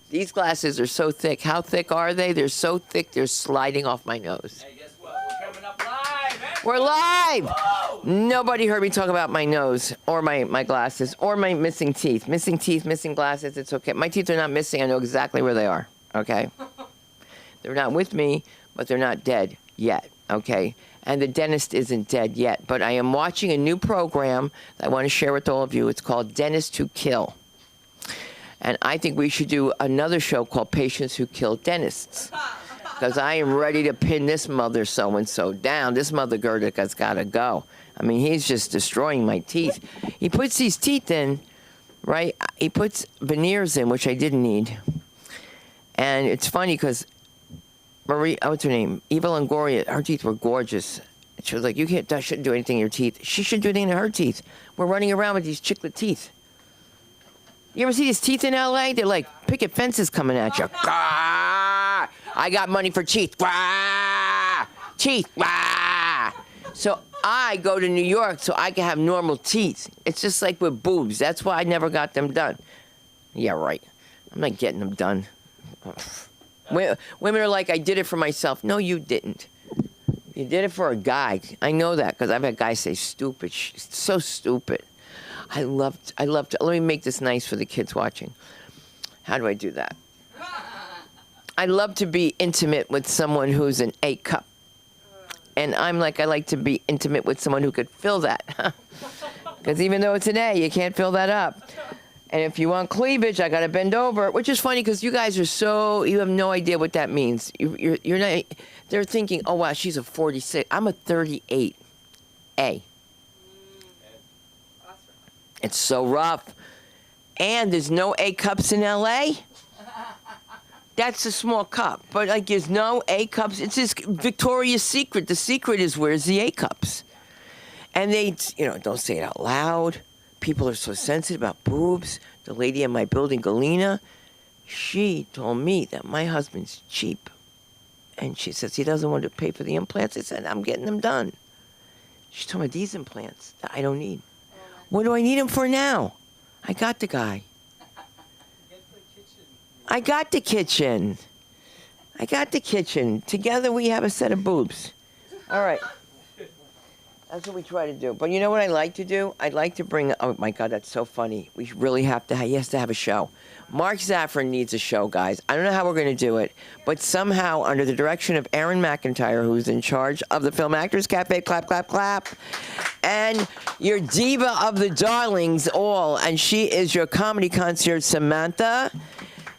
These glasses are so thick. How thick are they? They're so thick, they're sliding off my nose. Hey, guess what? We're coming up live, man. We're live! Whoa! Nobody heard me talk about my nose or my glasses or my missing teeth. Missing teeth, missing glasses, it's okay. My teeth are not missing. I know exactly where they are, okay? They're not with me, but they're not dead yet, okay? And the dentist isn't dead yet. But I am watching a new program that I want to share with all of you. It's called Dentists Who Kill. And I think we should do another show called Patients Who Kill Dentists. Because I am ready to pin this mother so-and-so down. This mother Gerdic has got to go. I mean, he's just destroying my teeth. He puts these teeth in, right? He puts veneers in, which I didn't need. And it's funny because Marie, what's her name? Eva Longoria, her teeth were gorgeous. She was like, you shouldn't do anything in your teeth. She shouldn't do anything to her teeth. We're running around with these chiclet teeth. You ever see these teeth in L.A.? They're like picket fences coming at you. Ah, I got money for teeth. Ah, teeth. Ah. So I go to New York so I can have normal teeth. It's just like with boobs. That's why I never got them done. Yeah, right. I'm not getting them done. Women are like, I did it for myself. No, you didn't. You did it for a guy. I know that because I've had guys say stupid. So stupid. I love to, let me make this nice for the kids watching. How do I do that? I love to be intimate with someone who's an A cup. And I'm like, I like to be intimate with someone who could fill that. Because even though it's an A, you can't fill that up. And if you want cleavage, I got to bend over, which is funny because you guys are you have no idea what that means. You're not, they're thinking, oh, wow, she's a 46. I'm a 38. A. It's so rough. And there's no A cups in L.A.? That's a small cup. But, like, there's no A cups. It's just Victoria's Secret. The secret is where's the A cups? And they, don't say it out loud. People are so sensitive about boobs. The lady in my building, Galena, she told me that my husband's cheap. And she says he doesn't want to pay for the implants. I said, I'm getting them done. She told me these implants that I don't need. What do I need him for now? I got the guy. I got the kitchen. Together we have a set of boobs. All right. That's what we try to do. But you know what I like to do? I'd like to bring, oh my God, that's so funny. We really have to, he has to have a show. Mark Zaffron needs a show, guys. I don't know how we're going to do it, but somehow under the direction of Aaron McIntyre, who's in charge of the Film Actors Cafe, clap, clap, clap, and your diva of the darlings all, and she is your comedy concierge, Samantha.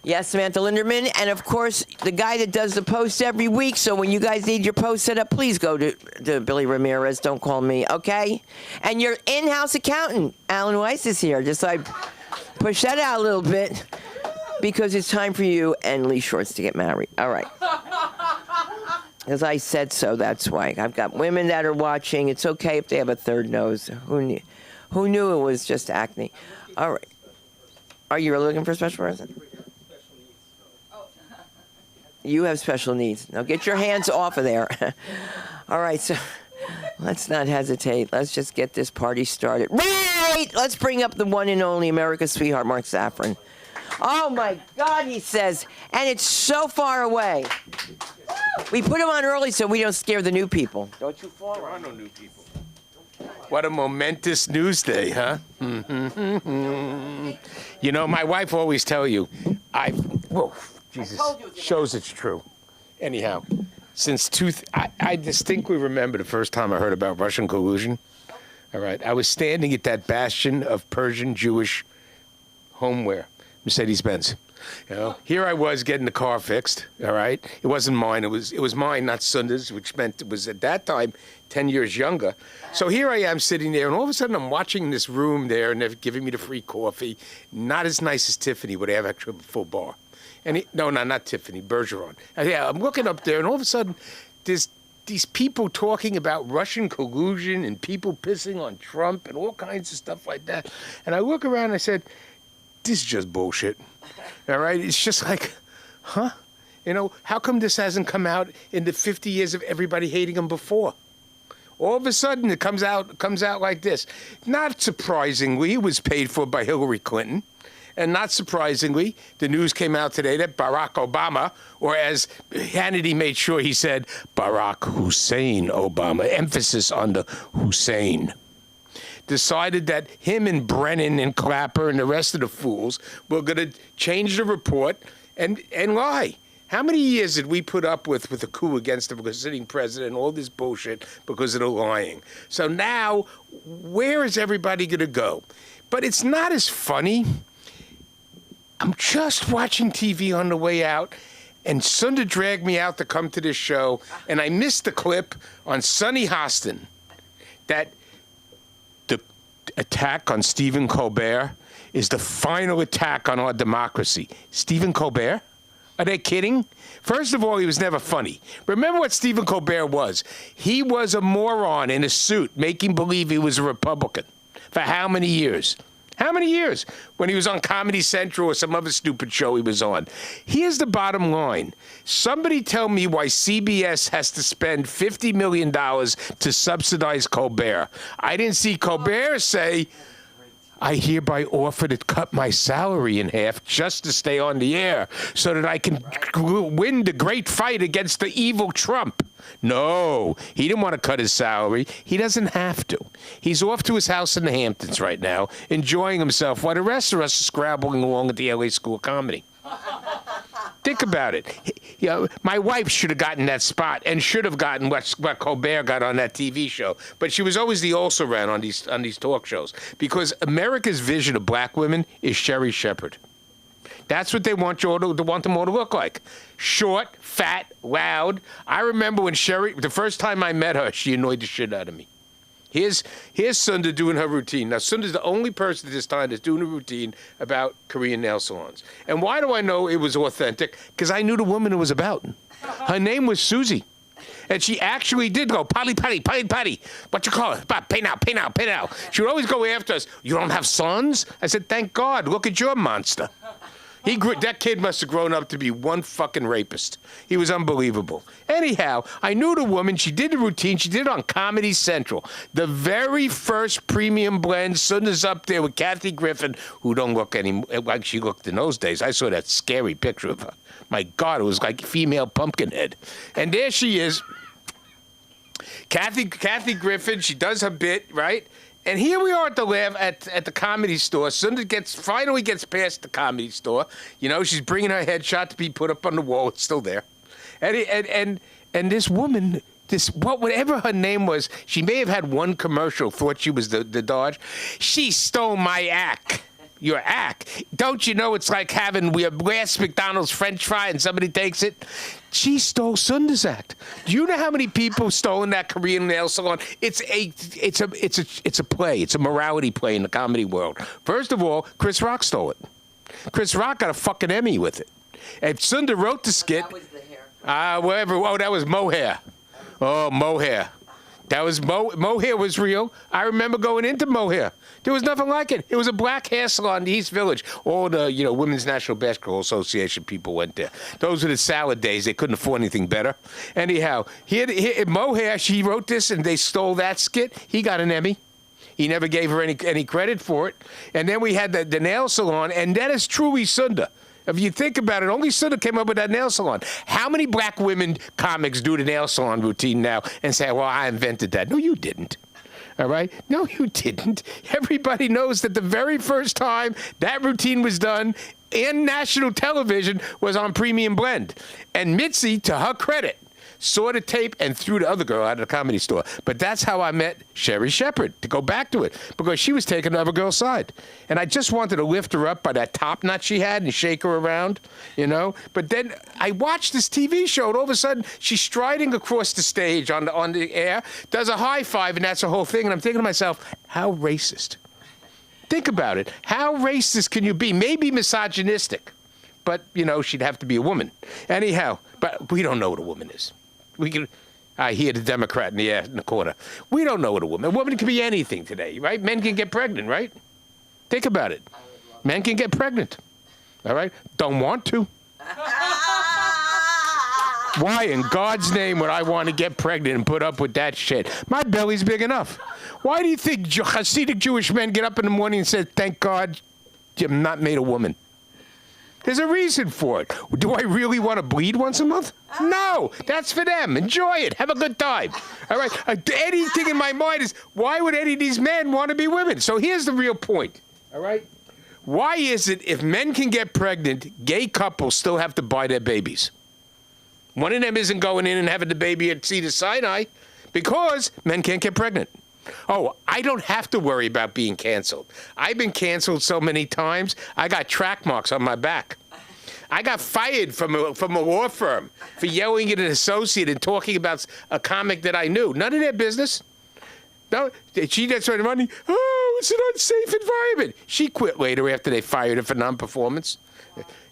Yes, Samantha Linderman. And, of course, the guy that does the post every week. So when you guys need your post set up, please go to Billy Ramirez. Don't call me, okay? And your in-house accountant, Alan Weiss, is here. Just so I push that out a little bit because it's time for you and Lee Shorts to get married. All right. As I said so, that's why. I've got women that are watching. It's okay if they have a third nose. Who knew it was just acne? All right. Are you really looking for a special person? You have special needs. Now get your hands off of there. All right, so let's not hesitate. Let's just get this party started. Right! Let's bring up the one and only America's sweetheart, Mark Zaffron. Oh, my God, he says. And it's so far away. We put him on early so we don't scare the new people. Don't you fall? There are no new people. What a momentous news day, huh? You know, my wife always tell you, whoa. Jesus shows it's true. Anyhow, I distinctly remember the first time I heard about Russian collusion. All right, I was standing at that bastion of Persian Jewish homeware, Mercedes-Benz. Here I was getting the car fixed. All right, it wasn't mine. It was mine, not Sunda's, which meant it was at that time 10 years younger. So here I am sitting there, and all of a sudden I'm watching this room there, and they're giving me the free coffee. Not as nice as Tiffany, where they have extra full bar. And no, not Tiffany, Bergeron. Yeah, I'm looking up there, and all of a sudden, there's these people talking about Russian collusion and people pissing on Trump and all kinds of stuff like that. And I look around and I said, this is just bullshit. All right? It's just like, huh? How come this hasn't come out in the 50 years of everybody hating him before? All of a sudden, it comes out like this. Not surprisingly, it was paid for by Hillary Clinton. And not surprisingly, the news came out today that Barack Obama, or as Hannity made sure he said, Barack Hussein Obama, emphasis on the Hussein, decided that him and Brennan and Clapper and the rest of the fools were going to change the report and lie. How many years did we put up with a coup against the sitting president and all this bullshit because of the lying? So now, where is everybody going to go? But it's not as funny. I'm just watching TV on the way out, and Sunda dragged me out to come to this show, and I missed the clip on Sonny Hostin that the attack on Stephen Colbert is the final attack on our democracy. Stephen Colbert? Are they kidding? First of all, he was never funny. Remember what Stephen Colbert was? He was a moron in a suit making believe he was a Republican. For how many years? How many years? When he was on Comedy Central or some other stupid show he was on. Here's the bottom line. Somebody tell me why CBS has to spend $50 million to subsidize Colbert. I didn't see Colbert say, I hereby offer to cut my salary in half just to stay on the air so that I can win the great fight against the evil Trump. No, he didn't want to cut his salary. He doesn't have to. He's off to his house in the Hamptons right now, enjoying himself while the rest of us are scrabbling along at the LA School of Comedy. Think about it. You know, my wife should have gotten that spot and should have gotten what Colbert got on that TV show. But she was always the also-ran on these talk shows because America's vision of black women is Sherry Shepherd. That's what they want them all to look like. Short, fat, loud. I remember when Sherry, the first time I met her, she annoyed the shit out of me. Here's Sunda doing her routine. Now, Sunda's the only person at this time that's doing a routine about Korean nail salons. And why do I know it was authentic? Because I knew the woman it was about. Her name was Susie. And she actually did go, potty, potty, potty, potty. What you call it? Pay now, pay now, pay now. She would always go after us. You don't have sons? I said, thank God. Look at your monster. That kid must have grown up to be one fucking rapist. He was unbelievable. Anyhow, I knew the woman. She did the routine. She did it on Comedy Central. The very first premium blend. Sunda's up there with Kathy Griffin, who don't look like she looked in those days. I saw that scary picture of her. My God, it was like female Pumpkinhead. And there she is. Kathy Griffin, she does her bit, right? And here we are at the Comedy Store. Sunda finally gets past the Comedy Store. You know, she's bringing her headshot to be put up on the wall. It's still there. And this woman, whatever her name was, she may have had one commercial, thought she was the Dodge. She stole my act. Your act. Don't you know it's like having we have last McDonald's French fry and somebody takes it? She stole Sunda's act. Do you know how many people stole in that Korean nail salon? It's a play. It's a morality play in the comedy world. First of all, Chris Rock stole it. Chris Rock got a fucking Emmy with it. And Sunda wrote the skit. That was the hair. Whatever. Oh, that was mohair. Oh, mohair. That was mohair was real. I remember going into mohair. There was nothing like it. It was a black hair salon in the East Village. All the Women's National Basketball Association people went there. Those were the salad days. They couldn't afford anything better. Anyhow, here mohair. She wrote this, and they stole that skit. He got an Emmy. He never gave her any credit for it. And then we had the nail salon, and that is truly Sunda. If you think about it, only Sunda came up with that nail salon. How many black women comics do the nail salon routine now and say, well, I invented that? No, you didn't. All right? No, you didn't. Everybody knows that the very first time that routine was done in national television was on Premium Blend. And Mitzi, to her credit, saw the tape and threw the other girl out of the Comedy Store. But that's how I met Sherry Shepherd, to go back to it, because she was taking the other girl's side. And I just wanted to lift her up by that top knot she had and shake her around, But then I watched this TV show, and all of a sudden, she's striding across the stage on the air, does a high five, and that's the whole thing. And I'm thinking to myself, how racist. Think about it. How racist can you be? Maybe misogynistic, but, she'd have to be a woman. Anyhow, but we don't know what a woman is. I hear the Democrat in the corner. We don't know what a woman. A woman can be anything today, right? Men can get pregnant, right? Think about it. Men can get pregnant, all right? Don't want to. Why in God's name would I want to get pregnant and put up with that shit? My belly's big enough. Why do you think Hasidic Jewish men get up in the morning and say, thank God I'm not made a woman. There's a reason for it. Do I really want to bleed once a month? No, that's for them. Enjoy it. Have a good time. All right. Anything in my mind is, why would any of these men want to be women? So here's the real point. All right. Why is it if men can get pregnant, gay couples still have to buy their babies? One of them isn't going in and having the baby at Cedar Sinai because men can't get pregnant. Oh, I don't have to worry about being canceled. I've been canceled so many times, I got track marks on my back. I got fired from a law firm for yelling at an associate and talking about a comic that I knew. None of their business. No, she just started running. Oh, it's an unsafe environment. She quit later after they fired her for non-performance.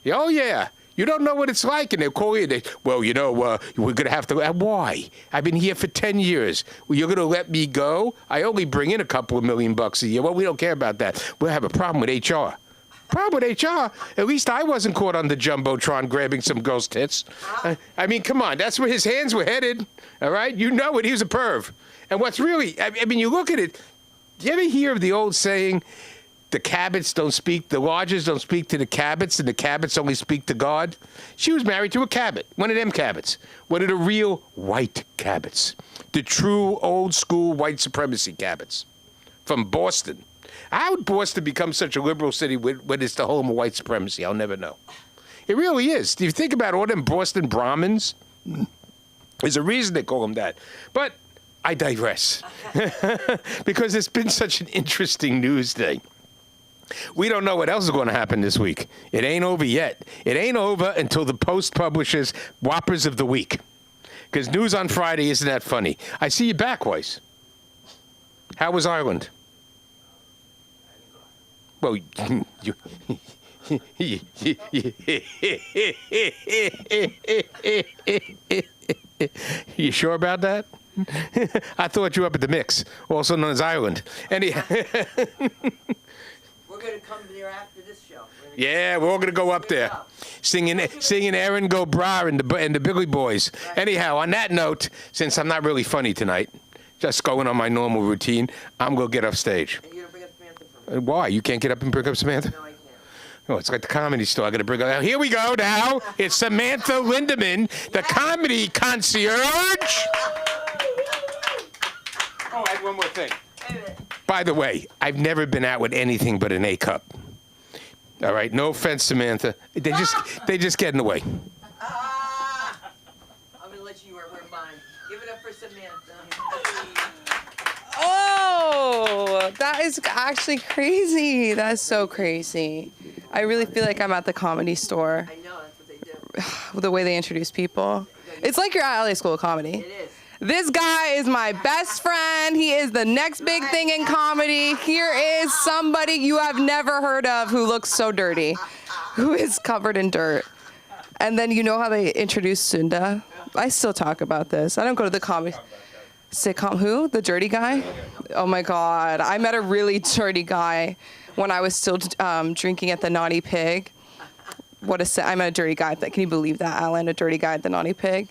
Oh, yeah. You don't know what it's like, and they'll call you. Well, you know, we're going to have to. Why? I've been here for 10 years. Well, you're going to let me go? I only bring in a couple of $1 million a year. Well, we don't care about that. We'll have a problem with HR. Problem with HR? At least I wasn't caught on the Jumbotron grabbing some girl's tits. I mean, come on. That's where his hands were headed. All right? You know it. He was a perv. And what's really, I mean, you look at it. Do you ever hear of the old saying, the Cabots don't speak, the lodges don't speak to the Cabots, and the Cabots only speak to God? She was married to a Cabot, one of them Cabots, one of the real white Cabots, the true old school white supremacy Cabots from Boston. How would Boston become such a liberal city when it's the home of white supremacy? I'll never know. It really is. Do you think about all them Boston Brahmins? There's a reason they call them that. But I digress because it's been such an interesting news day. We don't know what else is going to happen this week. It ain't over yet. It ain't over until the Post publishes Whoppers of the Week. Because news on Friday isn't that funny. I see you back, Weiss. How was Ireland? Well, you sure about that? I thought you were up at the Mix, also known as Ireland. We're going to come there after this show. Yeah, we're all going to go up there. Singing Aaron Go Bra and the Billy Boys. Right. Anyhow, on that note, since I'm not really funny tonight, just going on my normal routine, I'm going to get off stage. And you're going to bring up Samantha for me. Why? You can't get up and bring up Samantha? No, I can't. Oh, it's like the Comedy Store. I got to bring up. Here we go now. It's Samantha Lindemann, the comedy concierge. Oh, I had one more thing. By the way, I've never been out with anything but an A cup. All right, no offense, Samantha. They just get in the way. I'm gonna let you wear mine. Give it up for Samantha. Oh, that is actually crazy. That is so crazy. I really feel like I'm at the Comedy Store. I know, that's what they do. The way they introduce people. It's like you're at LA School of Comedy. It is. This guy is my best friend. He is the next big thing in comedy. Here is somebody you have never heard of who looks so dirty, who is covered in dirt. And then you know how they introduce Sunda? I still talk about this. I don't go to the comedy sitcom. Who? The dirty guy? Oh my God. I met a really dirty guy when I was still drinking at the Naughty Pig. I met a dirty guy. Can you believe that, Alan? A dirty guy at the Naughty Pig.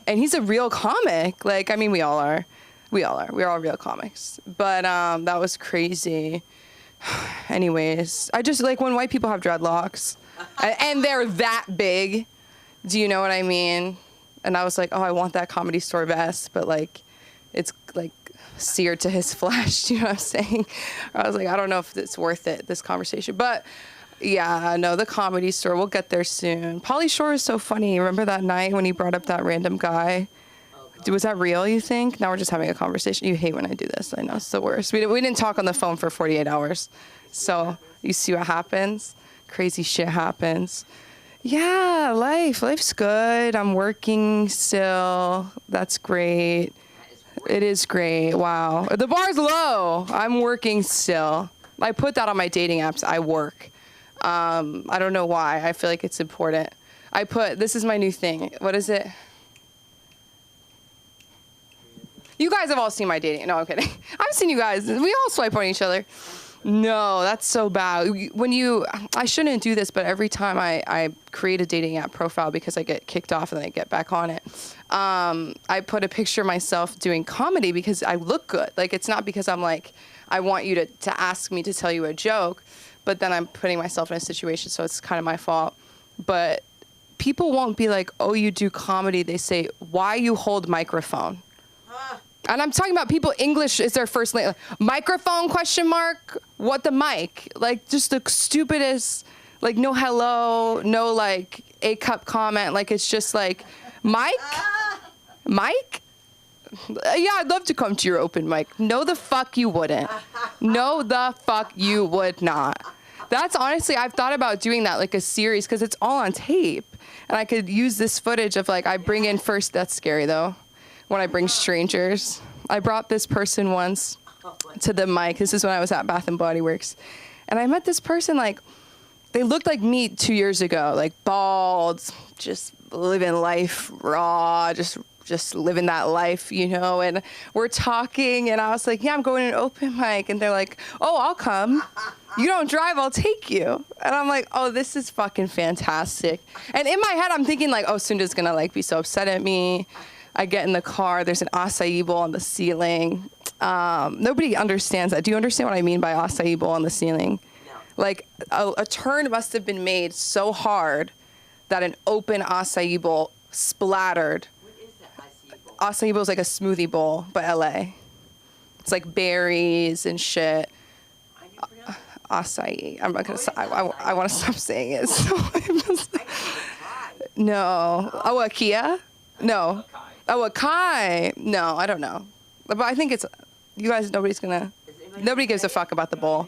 And he's a real comic. Like, I mean, we all are. We're all real comics. But that was crazy. Anyways, I just like when white people have dreadlocks and they're that big. Do you know what I mean? And I was like, oh, I want that Comedy Store vest, but like, it's like seared to his flesh. Do you know what I'm saying? I was like, I don't know if it's worth it, this conversation. But yeah, no, the Comedy Store, we'll get there soon. Pauly Shore is so funny. Remember that night when he brought up that random guy? Was that real, you think? Now we're just having a conversation. You hate when I do this. I know, it's the worst. We didn't talk on the phone for 48 hours. So you see what happens? Crazy shit happens. Yeah, life's good. I'm working still. That's great. It is great. Wow. The bar's low. I'm working still. I put that on my dating apps. I work. I don't know why. I feel like it's important. This is my new thing. What is it? You guys have all seen my dating. No, I'm kidding. I've seen you guys. We all swipe on each other. No, that's so bad. I shouldn't do this, but every time I create a dating app profile because I get kicked off and then I get back on it, I put a picture of myself doing comedy because I look good. Like, it's not because I'm like, I want you to ask me to tell you a joke, but then I'm putting myself in a situation, so it's kind of my fault. But people won't be like, oh, you do comedy. They say, why you hold microphone? And I'm talking about people, English is their first language. Microphone, question mark, what the mic? Like, just the stupidest, like, no hello, no, like, A cup comment. Like, it's just like, mic? Mic? Yeah, I'd love to come to your open mic. No, the fuck you wouldn't. No, the fuck you would not. That's honestly, I've thought about doing that, like a series, because it's all on tape. And I could use this footage of, like, I bring in first, that's scary though, when I bring strangers. I brought this person once to the mic. This is when I was at Bath and Body Works. And I met this person, like, they looked like me 2 years ago, like bald, just living life raw, just living that life, you know, and we're talking, and I was like, yeah, I'm going to an open mic, and they're like, oh, I'll come. You don't drive, I'll take you. And I'm like, oh, this is fucking fantastic. And in my head, I'm thinking, like, oh, Sunda's gonna, like, be so upset at me. I get in the car, there's an acai bowl on the ceiling. Nobody understands that. Do you understand what I mean by acai bowl on the ceiling? No. Like, a turn must have been made so hard that an open acai bowl splattered. Acai bowl is like a smoothie bowl, but LA. It's like berries and shit. Acai. I'm not gonna. I want to stop saying it. So no. Oh, a Kia? No. Oh, a Kai? No, I don't know. But I think it's. You guys, nobody gives a fuck about the bowl.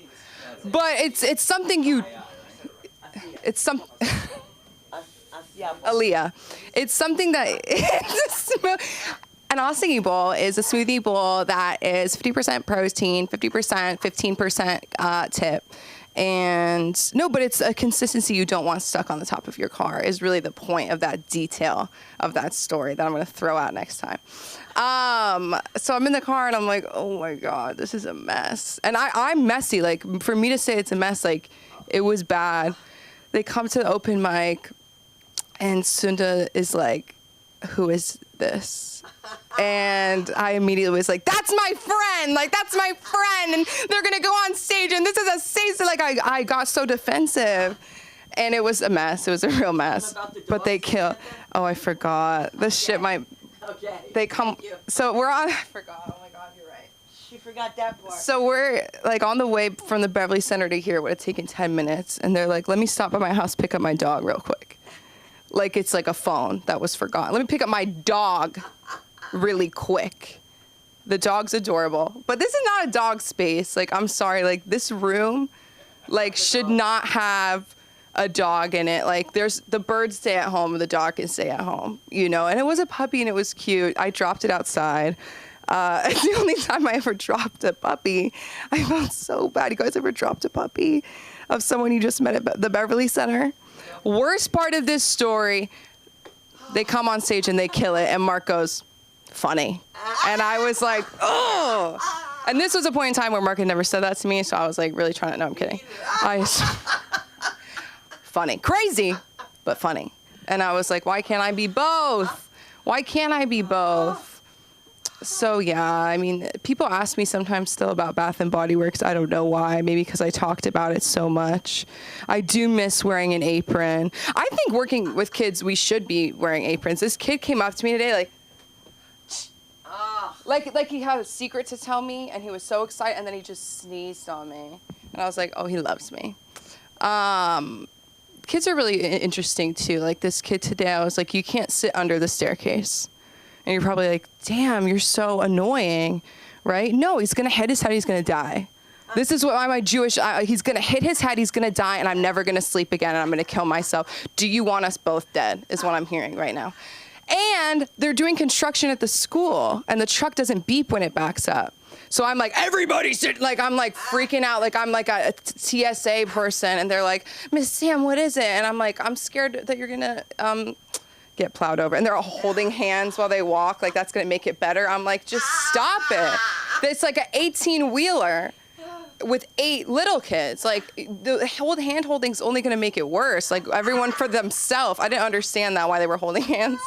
But it's something you. It's some. Aaliyah. It's something that an acai bowl is a smoothie bowl that is 50% protein, 50%, 15% tip. And no, but it's a consistency you don't want stuck on the top of your car is really the point of that detail of that story that I'm going to throw out next time. So I'm in the car and I'm like, oh my God, this is a mess. And I'm messy. Like, for me to say it's a mess, like, it was bad. They come to the open mic. And Sunda is like, who is this? And I immediately was like, that's my friend. Like, that's my friend. And they're going to go on stage. And this is a stage. Like, I got so defensive. And it was a mess. It was a real mess. But they kill. Oh, I forgot. This shit might. Okay. They come. So we're on. I forgot. Oh, my God. You're right. She forgot that part. So we're, like, on the way from the Beverly Center to here. It would have taken 10 minutes. And they're like, let me stop by my house, pick up my dog real quick. Like, it's like a phone that was forgotten. Let me pick up my dog really quick. The dog's adorable. But this is not a dog space. Like, I'm sorry. Like, this room, like, should not have a dog in it. Like, the birds stay at home and the dog can stay at home, you know? And it was a puppy and it was cute. I dropped it outside. It's the only time I ever dropped a puppy. I felt so bad. You guys ever dropped a puppy of someone you just met at the Beverly Center? Worst part of this story, they come on stage and they kill it, and Mark goes, funny. And I was like, oh. And this was a point in time where Mark had never said that to me, so I was like really trying to, no, I'm kidding. Funny. Crazy, but funny. And I was like, why can't I be both? Why can't I be both? So yeah, I mean, people ask me sometimes still about Bath and Body Works. I don't know why. Maybe because I talked about it so much. I do miss wearing an apron. I think working with kids, we should be wearing aprons. This kid came up to me today, like he had a secret to tell me, and he was so excited, and then he just sneezed on me, and I was like, oh, he loves me. Kids are really interesting too. Like this kid today, I was like, you can't sit under the staircase. And you're probably like, damn, you're so annoying, right? No, he's going to hit his head, he's going to die. This is what my Jewish, he's going to hit his head, he's going to die, and I'm never going to sleep again, and I'm going to kill myself. Do you want us both dead, is what I'm hearing right now. And they're doing construction at the school, and the truck doesn't beep when it backs up. So I'm like, everybody sit, like, I'm like freaking out, like I'm like a TSA person, and they're like, Miss Sam, what is it? And I'm like, I'm scared that you're going to, get plowed over, and they're all holding hands while they walk, like that's gonna make it better. I'm like, just stop it. It's like an 18-wheeler with 8 little kids. Like the whole hand holding's only gonna make it worse. Like everyone for themselves. I didn't understand that why they were holding hands.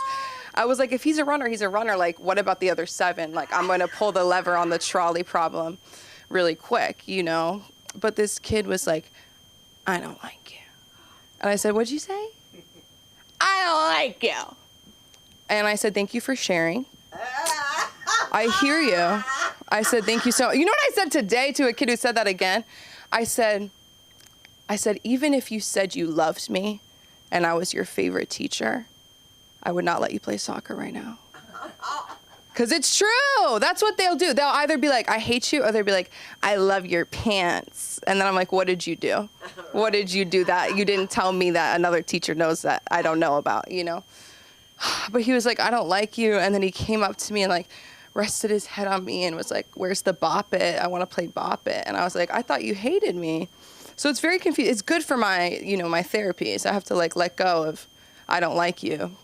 I was like, if he's a runner, he's a runner. Like, what about the other 7? Like, I'm gonna pull the lever on the trolley problem. really quick, you know. But this kid was like, I don't like you. And I said, what'd you say? I don't like you. And I said, thank you for sharing. I hear you. I said, thank you so much. You know what I said today to a kid who said that again? I said, even if you said you loved me and I was your favorite teacher, I would not let you play soccer right now. Because it's true. That's what they'll do. They'll either be like, I hate you, or they'll be like, I love your pants. And then I'm like, what did you do? What did you do that you didn't tell me that another teacher knows that I don't know about, you know? But he was like, I don't like you. And then he came up to me and like rested his head on me and was like, where's the bop it? I want to play bop it. And I was like, I thought you hated me. So it's very confusing. It's good for my, you know, my therapy. So I have to like let go of, I don't like you.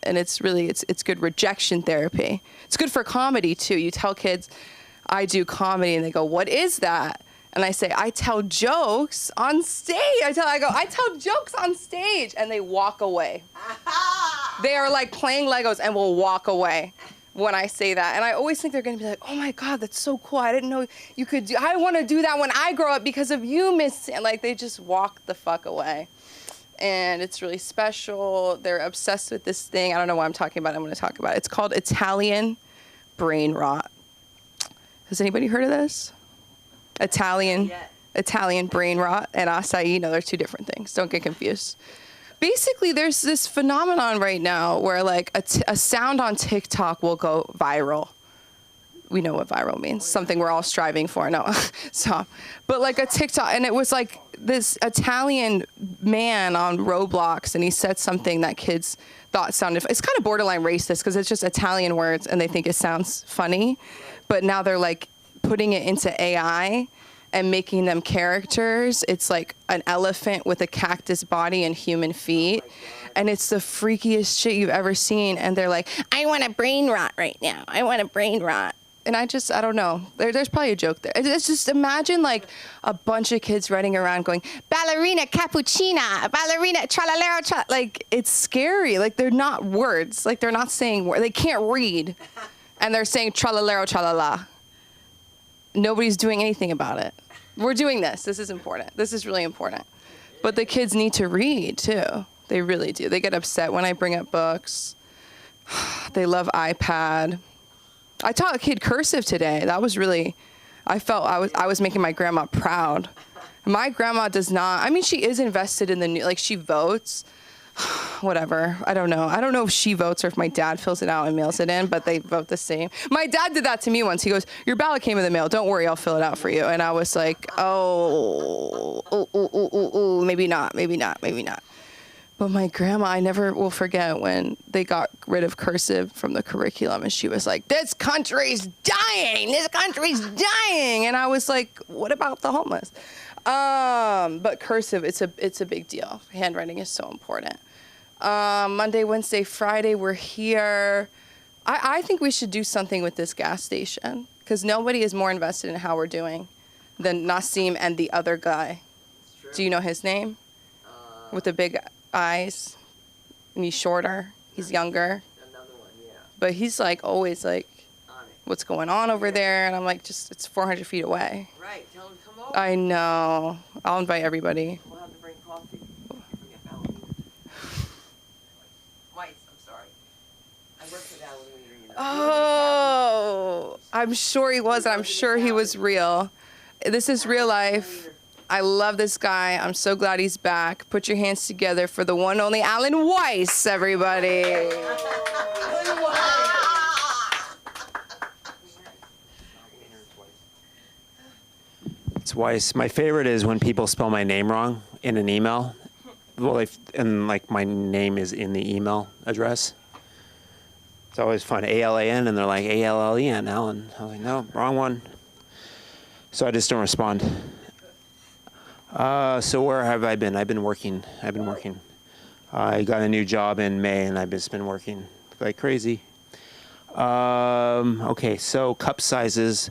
And it's really, it's good rejection therapy. It's good for comedy too. You tell kids, I do comedy, and they go, what is that? And I say, I tell jokes on stage. I tell jokes on stage, and they walk away. They are like playing Legos and will walk away when I say that. And I always think they're gonna be like, oh my God, that's so cool. I didn't know you could do, I wanna do that when I grow up because of you, Miss. And like, they just walk the fuck away. And it's really special. They're obsessed with this thing. I don't know why I'm talking about it. I'm going to talk about it. It's called Italian brain rot. Has anybody heard of this? Italian brain rot and acai. No, they're two different things. Don't get confused. Basically, there's this phenomenon right now where like a sound on TikTok will go viral. We know what viral means. Something we're all striving for. No, stop. But like a TikTok, and it was like this Italian man on Roblox, and he said something that kids thought sounded, it's kind of borderline racist because it's just Italian words and they think it sounds funny. But now they're like putting it into AI and making them characters. It's like an elephant with a cactus body and human feet. And it's the freakiest shit you've ever seen. And they're like, I want a brain rot right now. I want a brain rot. And I don't know. There's probably a joke there. It's just imagine like a bunch of kids running around going, ballerina cappuccina, ballerina tralalero, tra. Like, it's scary. Like, they're not words. Like, they're not saying words. They can't read. And they're saying tralalero, tralala. Nobody's doing anything about it. We're doing this. This is important. This is really important. But the kids need to read, too. They really do. They get upset when I bring up books. They love iPad. I taught a kid cursive today. That was really, I felt I was making my grandma proud. My grandma does not, I mean, she is invested in the new, like she votes, whatever. I don't know. I don't know if she votes or if my dad fills it out and mails it in, but they vote the same. My dad did that to me once. He goes, your ballot came in the mail. Don't worry, I'll fill it out for you. And I was like, maybe not. But my grandma, I never will forget when they got rid of cursive from the curriculum, and she was like, this country's dying. This country's dying. And I was like, what about the homeless? But cursive, it's a big deal. Handwriting is so important. Monday, Wednesday, Friday, we're here. I think we should do something with this gas station because nobody is more invested in how we're doing than Nassim and the other guy. Do you know his name? With the big eyes, and he's shorter, he's younger. Another one, yeah. But he's like always like, what's going on over there? And I'm like, it's 400 feet away. Right, tell him to come over. I know. I'll invite everybody. We'll have to bring coffee. Forget Ballerina. Mice, I'm sorry. I worked with Ballerina, you know. Oh, I'm sure he was, and I'm sure he was real. This is real life. I love this guy. I'm so glad he's back. Put your hands together for the one only Alan Weiss, everybody. It's Weiss. My favorite is when people spell my name wrong in an email. Well, and like my name is in the email address. It's always fun. A-L-A-N, and they're like A-L-L-E-N, Alan. I was like, no, wrong one. So I just don't respond. So where have I been? I've been working. I got a new job in May, and I've just been working like crazy. Okay, so cup sizes.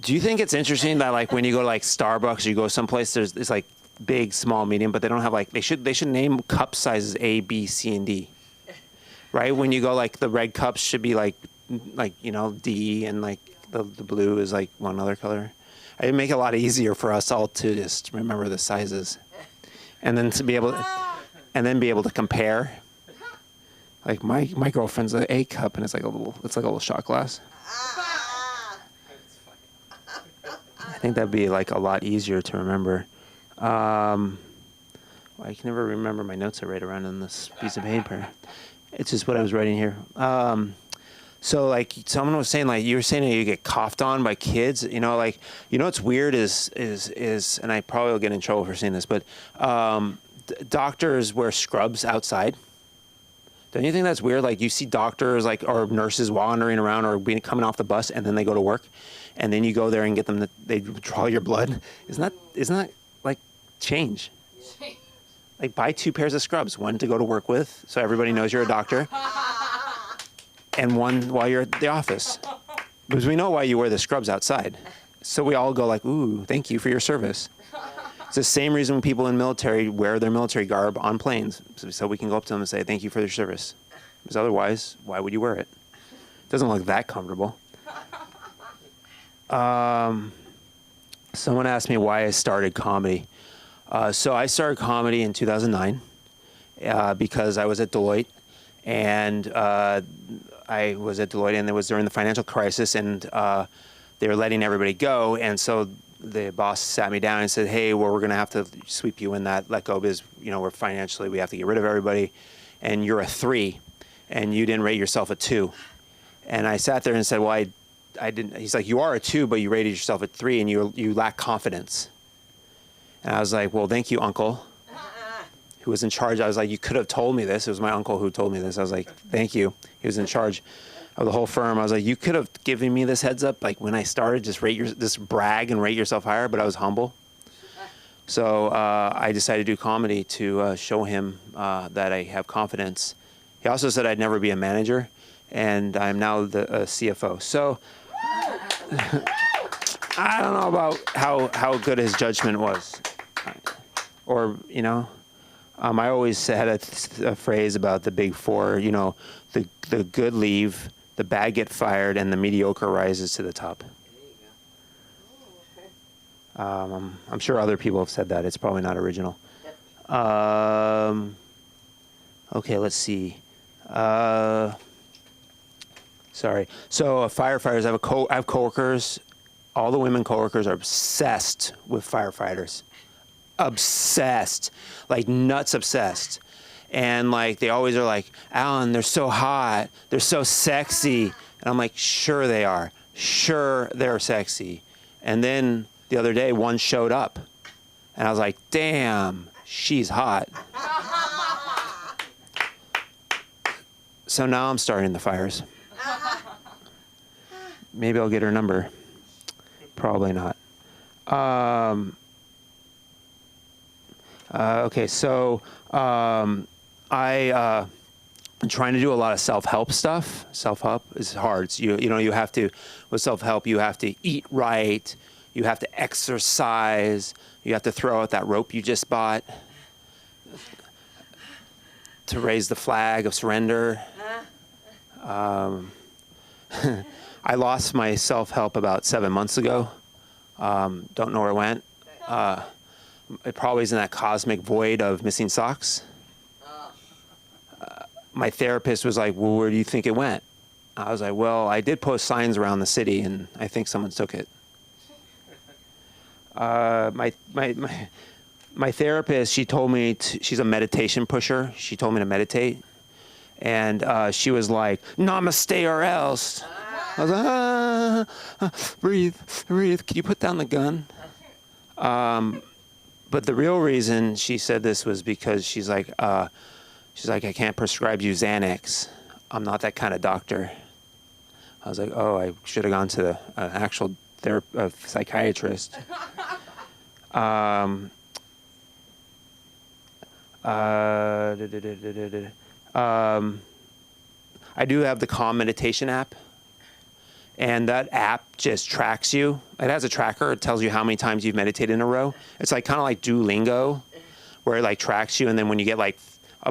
Do you think it's interesting that like when you go to like Starbucks, or you go someplace, it's like big, small, medium, but they don't have like they should name cup sizes A, B, C, and D, right? When you go like the red cups should be like you know D, and like The blue is like one other color. I make it a lot easier for us all to just remember the sizes, and then be able to compare. Like my girlfriend's an A cup, and it's like a little shot glass. I think that'd be like a lot easier to remember. I can never remember my notes I write around on this piece of paper. It's just what I was writing here. So like someone was saying, like you were saying that you get coughed on by kids, like, what's weird is, and I probably will get in trouble for saying this, but doctors wear scrubs outside. Don't you think that's weird? Like you see doctors or nurses wandering around or coming off the bus and then they go to work and then you go there and get them, they draw your blood. Isn't that like change? Like buy 2 pairs of scrubs, one to go to work with so everybody knows you're a doctor. And one while you're at the office. Because we know why you wear the scrubs outside. So we all go like, ooh, thank you for your service. It's the same reason when people in military wear their military garb on planes. So we can go up to them and say, thank you for your service. Because otherwise, why would you wear it? It doesn't look that comfortable. Someone asked me why I started comedy. So I started comedy in 2009 because I was at Deloitte. And I was at Deloitte, and it was during the financial crisis, and they were letting everybody go. And so the boss sat me down and said, hey, well, we're going to have to sweep you in that let go because, we're financially, we have to get rid of everybody. And you're a 3, and you didn't rate yourself a 2. And I sat there and said, well, I didn't. He's like, you are a 2, but you rated yourself at 3, and you lack confidence. And I was like, well, thank you, uncle. Who was in charge. I was like, you could have told me this. It was my uncle who told me this. I was like, thank you. He was in charge of the whole firm. I was like, you could have given me this heads up. Like when I started, just brag and rate yourself higher, but I was humble. So I decided to do comedy to show him that I have confidence. He also said I'd never be a manager, and I'm now the CFO. So I don't know about how good his judgment was. Or, I always had a phrase about the big 4, the good leave, the bad get fired, and the mediocre rises to the top. I'm sure other people have said that. It's probably not original. Okay, let's see. Sorry. So firefighters, I have coworkers. All the women coworkers are obsessed with firefighters. Obsessed, like nuts obsessed. And like they always are like, Alan, they're so hot, they're so sexy. And I'm like, sure they are, sure they're sexy. And then the other day one showed up and I was like, damn, she's hot. So now I'm starting the fires. Maybe I'll get her number. Probably not. Okay, so I'm trying to do a lot of self-help stuff. Self-help is hard. So you have to, with self-help, you have to eat right, you have to exercise, you have to throw out that rope you just bought to raise the flag of surrender. I lost my self-help about 7 months ago. Don't know where it went. It probably is in that cosmic void of missing socks. My therapist was like, well, where do you think it went? I was like, well, I did post signs around the city, and I think someone took it. My therapist, she told me, she's a meditation pusher. She told me to meditate. And she was like, namaste or else. I was like, breathe. Can you put down the gun? But the real reason she said this was because she's like, I can't prescribe you Xanax. I'm not that kind of doctor. I was like, oh, I should have gone to an actual psychiatrist. I do have the Calm Meditation app. And that app just tracks you. It has a tracker. It tells you how many times you've meditated in a row. It's like kind of like Duolingo, where it like tracks you. And then when you get like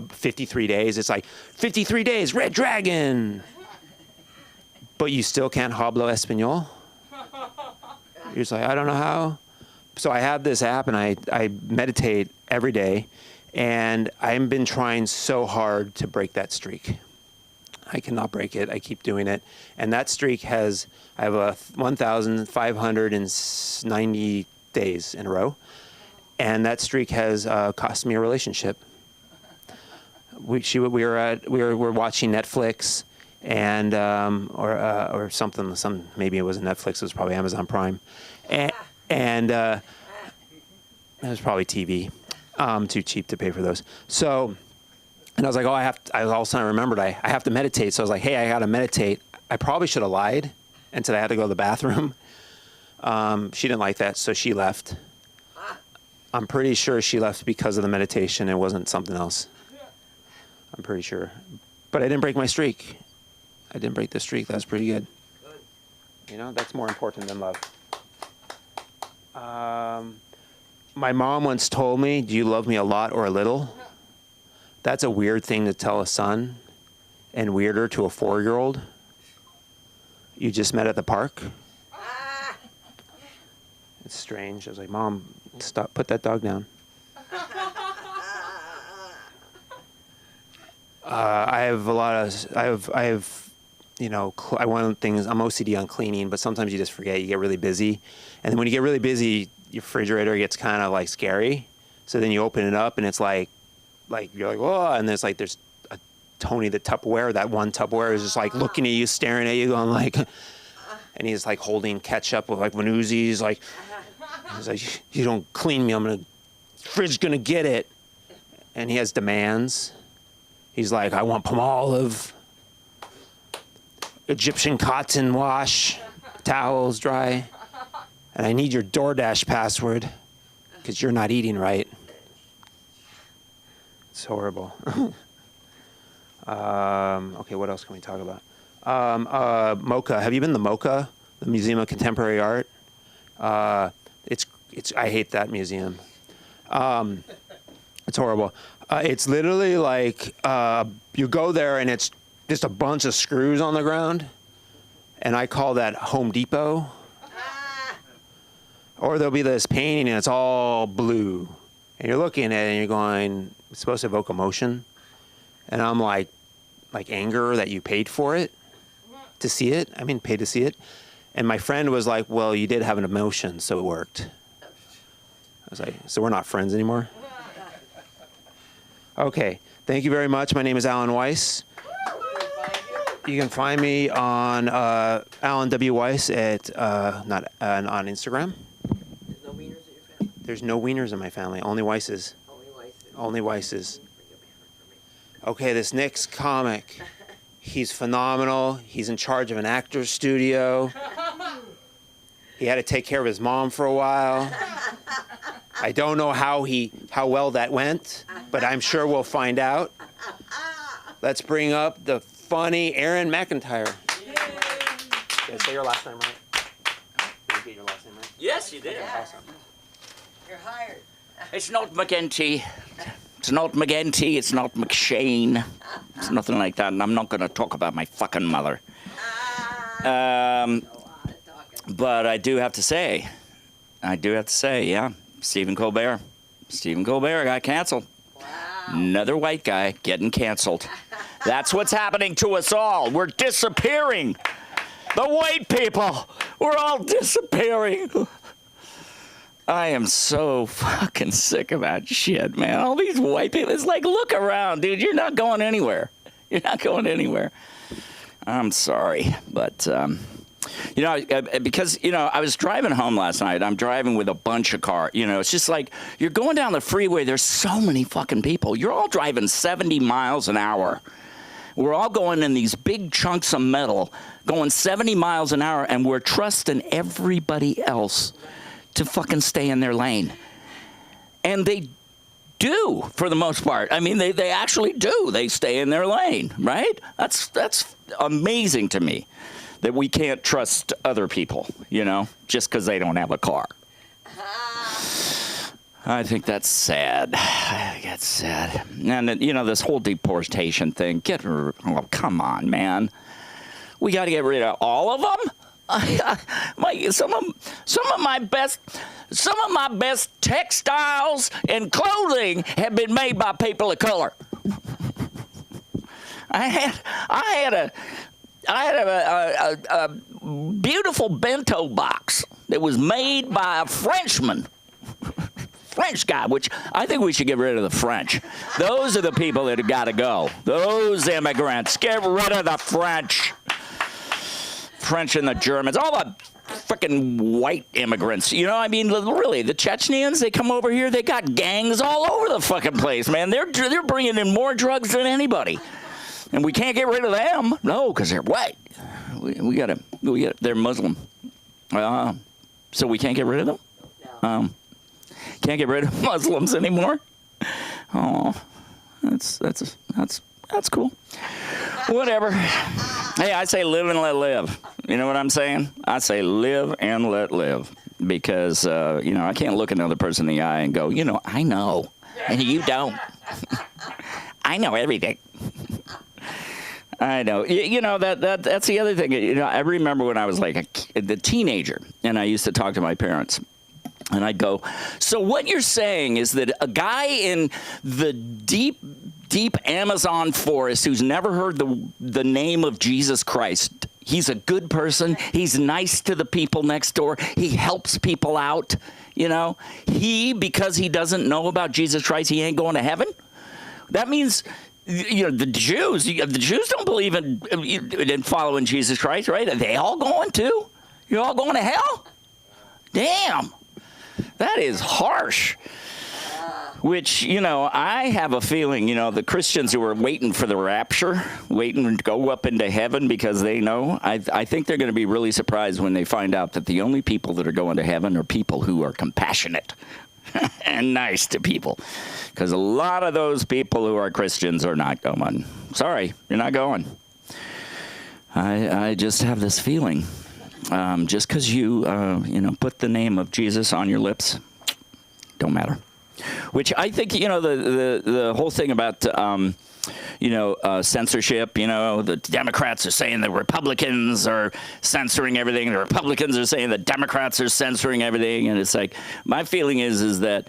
53 days, it's like 53 days, Red Dragon. But you still can't hablo español. You're just like, I don't know how. So I have this app, and I meditate every day, and I've been trying so hard to break that streak. I cannot break it. I keep doing it. And that streak I have a 1,590 days in a row. And that streak has cost me a relationship. We're watching Netflix and or something. Maybe it wasn't Netflix. It was probably Amazon Prime, and it was probably TV. Too cheap to pay for those. So, and I was like, I all of a sudden I remembered I have to meditate. So I was like, hey, I got to meditate. I probably should have lied and said I had to go to the bathroom. She didn't like that, so she left. I'm pretty sure she left because of the meditation. It wasn't something else. I'm pretty sure. But I didn't break my streak. I didn't break the streak. That was pretty good. You know, that's more important than love. My mom once told me, do you love me a lot or a little? That's a weird thing to tell a son, and weirder to a 4-year-old you just met at the park. It's strange. I was like, Mom, stop, put that dog down. I have I want things, I'm OCD on cleaning, but sometimes you just forget, you get really busy. And then when you get really busy, your refrigerator gets kind of like scary. So then you open it up and it's like you're like, whoa, and there's a Tony the Tupperware, that one Tupperware is just like looking at you, staring at you, going like, and he's like holding ketchup with like Manuzzi's, like, he's like, you don't clean me, fridge gonna get it. And he has demands. He's like, I want Palmolive, Egyptian cotton wash, towels dry, and I need your DoorDash password because you're not eating right. It's horrible. Okay, what else can we talk about? MoCA. Have you been to MoCA, the Museum of Contemporary Art? I hate that museum. It's horrible. It's literally like you go there and it's just a bunch of screws on the ground, and I call that Home Depot. Or there'll be this painting and it's all blue, and you're looking at it and you're going, it's supposed to evoke emotion, and I'm like anger that you paid for it to see it. I mean, paid to see it. And my friend was like, well, you did have an emotion, so it worked. I was like, so we're not friends anymore? Okay, thank you very much. My name is Alan Weiss. You can find me on Alan W. Weiss at on Instagram. There's no wieners in your family? There's no wieners in my family, only Weisses. Only Weisses. Only Weisses. Okay, this next comic, he's phenomenal. He's in charge of an actor's studio. He had to take care of his mom for a while. I don't know how well that went, but I'm sure we'll find out. Let's bring up the funny Aaron McIntyre. Did I say your last name right? Did you get your last name right? Yes, you did. Awesome. You're hired. It's not McGinty. It's not McGinty. It's not McShane. It's nothing like that. And I'm not going to talk about my fucking mother. But I do have to say, yeah, Stephen Colbert got canceled. Wow. Another white guy getting canceled. That's what's happening to us all. We're disappearing. The white people, we're all disappearing. I am so fucking sick of that shit, man. All these white people, it's like, look around, dude. You're not going anywhere. You're not going anywhere. I'm sorry, but, because, I was driving home last night. I'm driving with a bunch of cars. It's just like you're going down the freeway. There's so many fucking people. You're all driving 70 miles an hour. We're all going in these big chunks of metal, going 70 miles an hour, and we're trusting everybody else to fucking stay in their lane. And they do, for the most part. I mean, they actually do. They stay in their lane, right? That's amazing to me that we can't trust other people, just because they don't have a car. I think that's sad. I think that's sad. And, this whole deportation thing, come on, man. We got to get rid of all of them? Some of my best textiles and clothing have been made by people of color. I had a beautiful bento box that was made by a Frenchman. French guy, which I think we should get rid of the French. Those are the people that have got to go. Those immigrants. Get rid of the French. French and the Germans. All the freaking white immigrants. You know, I mean, really, the Chechens, they come over here, they got gangs all over the fucking place, man. They're bringing in more drugs than anybody. And we can't get rid of them. No, because they're white. We got to, they're Muslim. So we can't get rid of them? Can't get rid of Muslims anymore? Oh, that's cool. Whatever. Hey, I say live and let live. You know what I'm saying? I say live and let live. Because, I can't look another person in the eye and go, I know. And you don't. I know everything. I know. That's the other thing. I remember when I was like the teenager, and I used to talk to my parents. And I'd go, so what you're saying is that a guy in the deep Amazon forest who's never heard the name of Jesus Christ, he's a good person, he's nice to the people next door, he helps people out, because he doesn't know about Jesus Christ, he ain't going to heaven? That means... the Jews don't believe in following Jesus Christ, right? Are they all going to? You're all going to hell? Damn. That is harsh. Which, I have a feeling, the Christians who are waiting for the rapture, waiting to go up into heaven because they know, I think they're going to be really surprised when they find out that the only people that are going to heaven are people who are compassionate and nice to people. Because a lot of those people who are Christians are not going. Sorry, you're not going. I just have this feeling. Just because you, put the name of Jesus on your lips, don't matter. Which I think, the whole thing about, censorship, the Democrats are saying the Republicans are censoring everything. The Republicans are saying the Democrats are censoring everything. And it's like, my feeling is that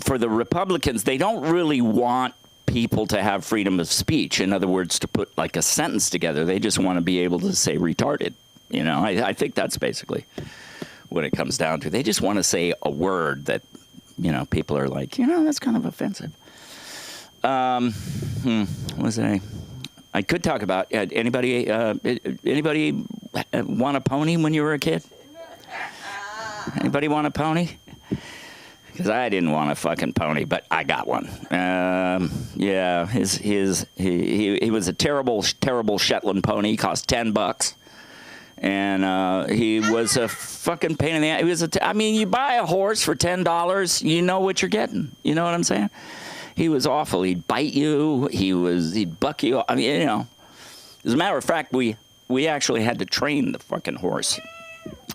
for the Republicans, they don't really want people to have freedom of speech. In other words, to put like a sentence together. They just want to be able to say retarded. I think that's basically what it comes down to. They just want to say a word that, people are like, that's kind of offensive. What was I could talk about, anybody want a pony when you were a kid? Anybody want a pony? Because I didn't want a fucking pony, but I got one. Yeah, he was a terrible Shetland pony. He cost $10. And he was a fucking pain in the ass. You buy a horse for $10, you know what you're getting. You know what I'm saying? He was awful. He'd bite you. He'd buck you. As a matter of fact, we actually had to train the fucking horse.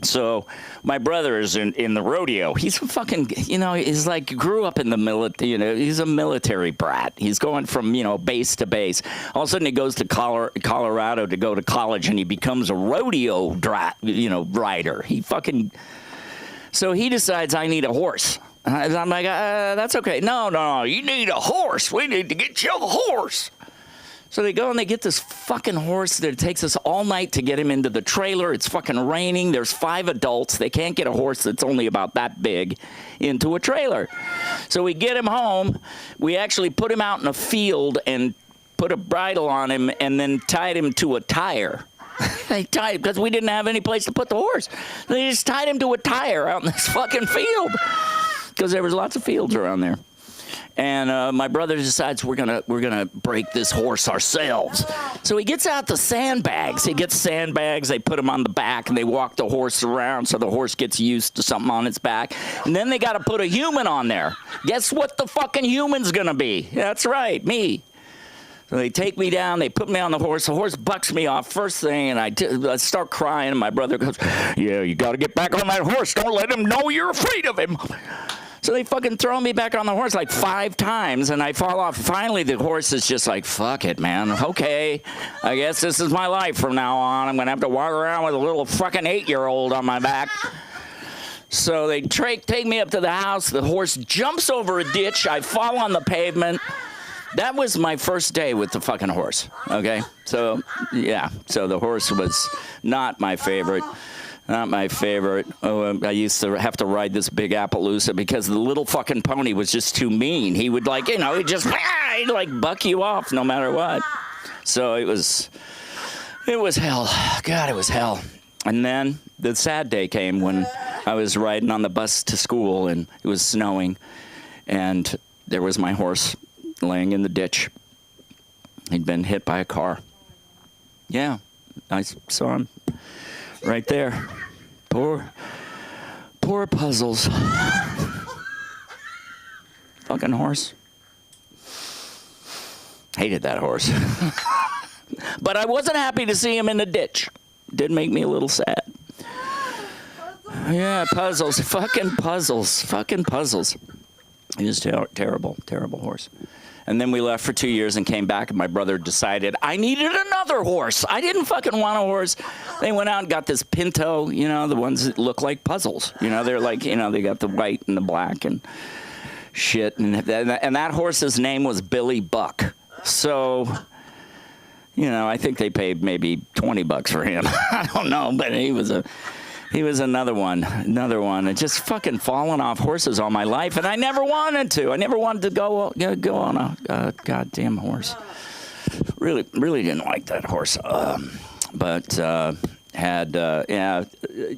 So my brother is in the rodeo. He's fucking, he's like grew up in the military. He's a military brat. He's going from base to base. All of a sudden he goes to Colorado to go to college, and he becomes a rodeo rider. So he decides, I need a horse. And I'm like, that's okay. No, you need a horse. We need to get you a horse. So they go and they get this fucking horse that takes us all night to get him into the trailer. It's fucking raining. There's 5 adults. They can't get a horse that's only about that big into a trailer. So we get him home. We actually put him out in a field and put a bridle on him and then tied him to a tire. Because we didn't have any place to put the horse. They just tied him to a tire out in this fucking field. Because there was lots of fields around there. And my brother decides we're gonna break this horse ourselves. So he gets out the sandbags. He gets sandbags. They put them on the back and they walk the horse around so the horse gets used to something on its back. And then they got to put a human on there. Guess what the fucking human's gonna be? That's right, me. So they take me down. They put me on the horse. The horse bucks me off first thing, and I start crying. And my brother goes, "Yeah, you got to get back on that horse. Don't let him know you're afraid of him." So they fucking throw me back on the horse like 5 times, and I fall off. Finally, the horse is just like, fuck it, man. Okay, I guess this is my life from now on. I'm going to have to walk around with a little fucking 8-year-old on my back. So they take me up to the house. The horse jumps over a ditch. I fall on the pavement. That was my first day with the fucking horse, okay? So, yeah. So the horse was not my favorite. Not my favorite. Oh, I used to have to ride this big Appaloosa because the little fucking pony was just too mean. He would like, he'd like buck you off no matter what. So it was hell. God, it was hell. And then the sad day came when I was riding on the bus to school and it was snowing and there was my horse laying in the ditch. He'd been hit by a car. Yeah, I saw him. Right there. Poor Puzzles. Fucking horse. Hated that horse. But I wasn't happy to see him in the ditch. Did make me a little sad. Yeah, Puzzles. Fucking Puzzles. Fucking Puzzles. He was terrible, terrible horse. And then we left for 2 years and came back, and my brother decided I needed another horse. I didn't fucking want a horse. They went out and got this Pinto, the ones that look like puzzles. They're like, they got the white and the black and shit. And that horse's name was Billy Buck. So, I think they paid maybe $20 for him. I don't know, but he was another one. I just fucking fallen off horses all my life, and I never wanted to. I never wanted to go on a goddamn horse. Really didn't like that horse.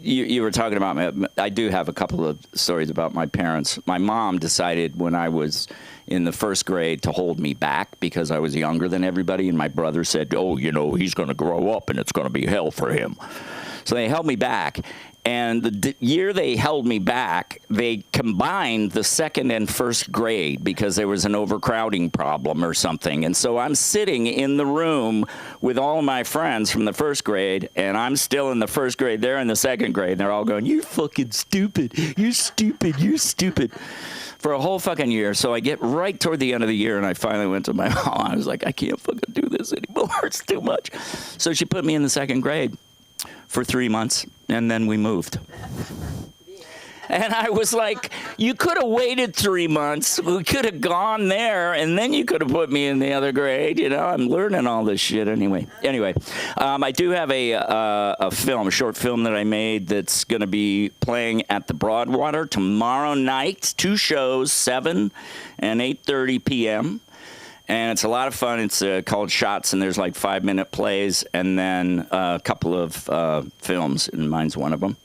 You were talking about me. I do have a couple of stories about my parents. My mom decided when I was in the first grade to hold me back because I was younger than everybody, and my brother said, "Oh, he's going to grow up, and it's going to be hell for him." So they held me back, and the year they held me back, they combined the second and first grade because there was an overcrowding problem or something. And so I'm sitting in the room with all of my friends from the first grade, and I'm still in the first grade. They're in the second grade, and they're all going, "You're fucking stupid. You're stupid. You're stupid." For a whole fucking year. So I get right toward the end of the year, and I finally went to my mom. I was like, I can't fucking do this anymore. It's too much. So she put me in the second grade for 3 months, and then we moved. And I was like, you could have waited 3 months. We could have gone there, and then you could have put me in the other grade. I'm learning all this shit anyway. I do have a short film that I made that's going to be playing at the Broadwater tomorrow night. 2 shows, 7 and 8:30 p.m., and it's a lot of fun. It's called Shots, and there's like 5-minute plays and then a couple of films, and mine's one of them.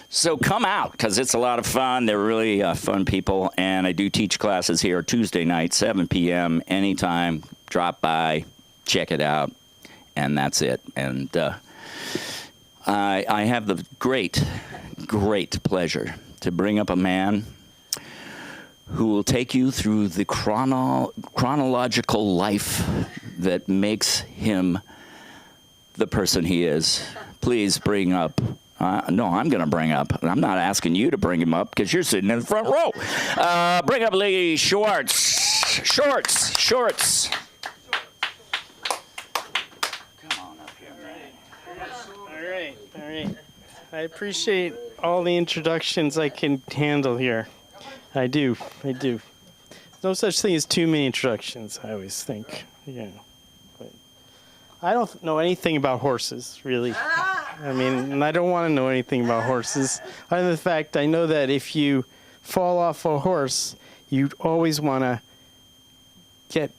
So come out, because it's a lot of fun. They're really fun people, and I do teach classes here Tuesday night, 7 p.m., anytime. Drop by, check it out, and that's it. And I have the great pleasure to bring up a man who will take you through the chronological life that makes him the person he is. Please bring up. No, I'm going to bring up. I'm not asking you to bring him up because you're sitting in the front row. Bring up Lee Schwartz. Shorts. Come on up here, man. All right. I appreciate all the introductions I can handle here. I do. There's no such thing as too many introductions, I always think. But I don't know anything about horses, really. And I don't want to know anything about horses. Other than the fact, I know that if you fall off a horse, you always want to get,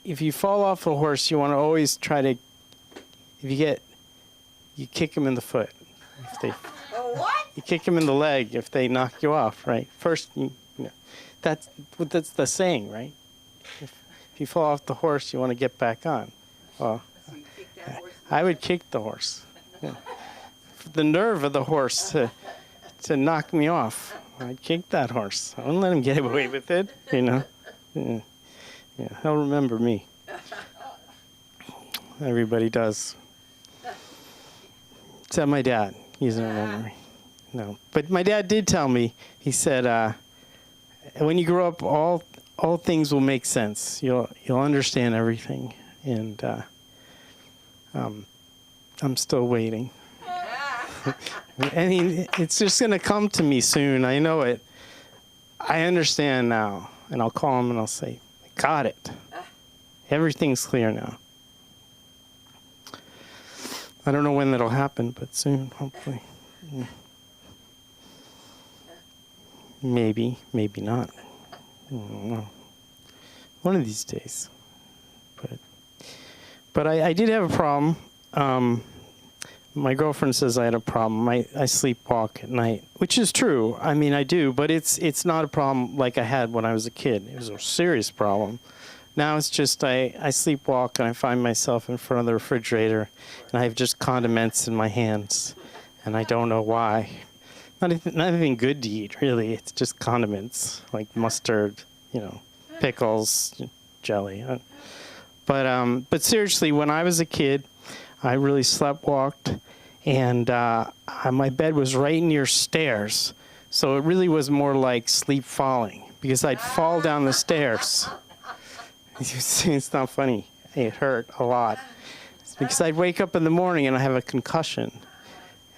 if you fall off a horse, you want to always try to, you kick them in the foot. You kick them in the leg if they knock you off, right? First, that's the saying, right? If you fall off the horse, you want to get back on. Well, I would kick the horse. Yeah. The nerve of the horse to knock me off. I'd kick that horse. I wouldn't let him get away with it, Yeah, he'll remember me. Everybody does. Except my dad. He doesn't remember me. No. But my dad did tell me. He said, when you grow up, all things will make sense. You'll understand everything. And I'm still waiting. I mean, it's just going to come to me soon. I know it. I understand now. And I'll call him and I'll say, I got it. Everything's clear now. I don't know when that'll happen, but soon, hopefully. Maybe, maybe not. I don't know. One of these days. But I did have a problem. My girlfriend says I had a problem. I sleepwalk at night, which is true. I mean, I do, but it's not a problem like I had when I was a kid. It was a serious problem. Now it's just I sleepwalk and I find myself in front of the refrigerator and I have just condiments in my hands and I don't know why. Not anything good to eat, really. It's just condiments like mustard, pickles, jelly. But seriously, when I was a kid, I really sleptwalked, and my bed was right near stairs, so it really was more like sleep falling because I'd fall down the stairs. It's not funny. It hurt a lot. It's because I'd wake up in the morning and I have a concussion,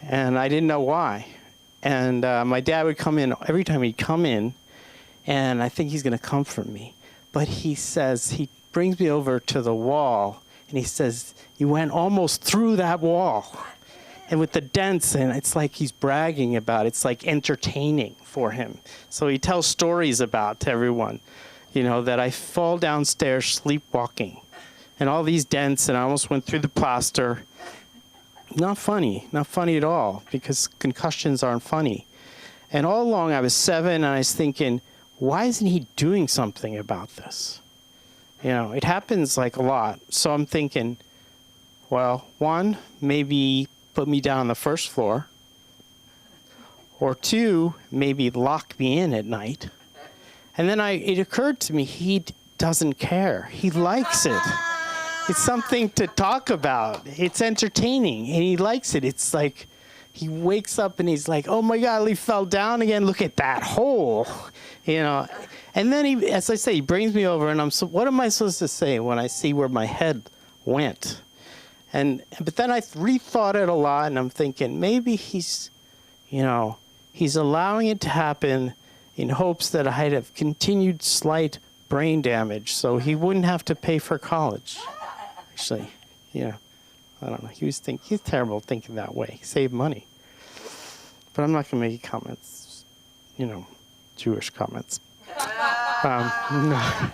and I didn't know why. And my dad would come in every time he'd come in, and I think he's going to comfort me. But he brings me over to the wall, and he says, you went almost through that wall. And with the dents, and it's like he's bragging about it. It's like entertaining for him. So he tells stories about to everyone, that I fall downstairs sleepwalking. And all these dents, and I almost went through the plaster. Not funny at all, because concussions aren't funny. And all along I was 7, and I was thinking, why isn't he doing something about this? It happens like a lot. So I'm thinking, well, 1, maybe put me down on the first floor. Or 2, maybe lock me in at night. And then it occurred to me, he doesn't care. He likes it. It's something to talk about. It's entertaining, and he likes it. It's like he wakes up and he's like, oh my God, he fell down again. Look at that hole, And then as I say, he brings me over, and what am I supposed to say when I see where my head went? But then I rethought it a lot, and I'm thinking maybe he's allowing it to happen in hopes that I'd have continued slight brain damage, so he wouldn't have to pay for college. Actually, I don't know. He's terrible thinking that way. Save money. But I'm not going to make comments, Jewish comments. No.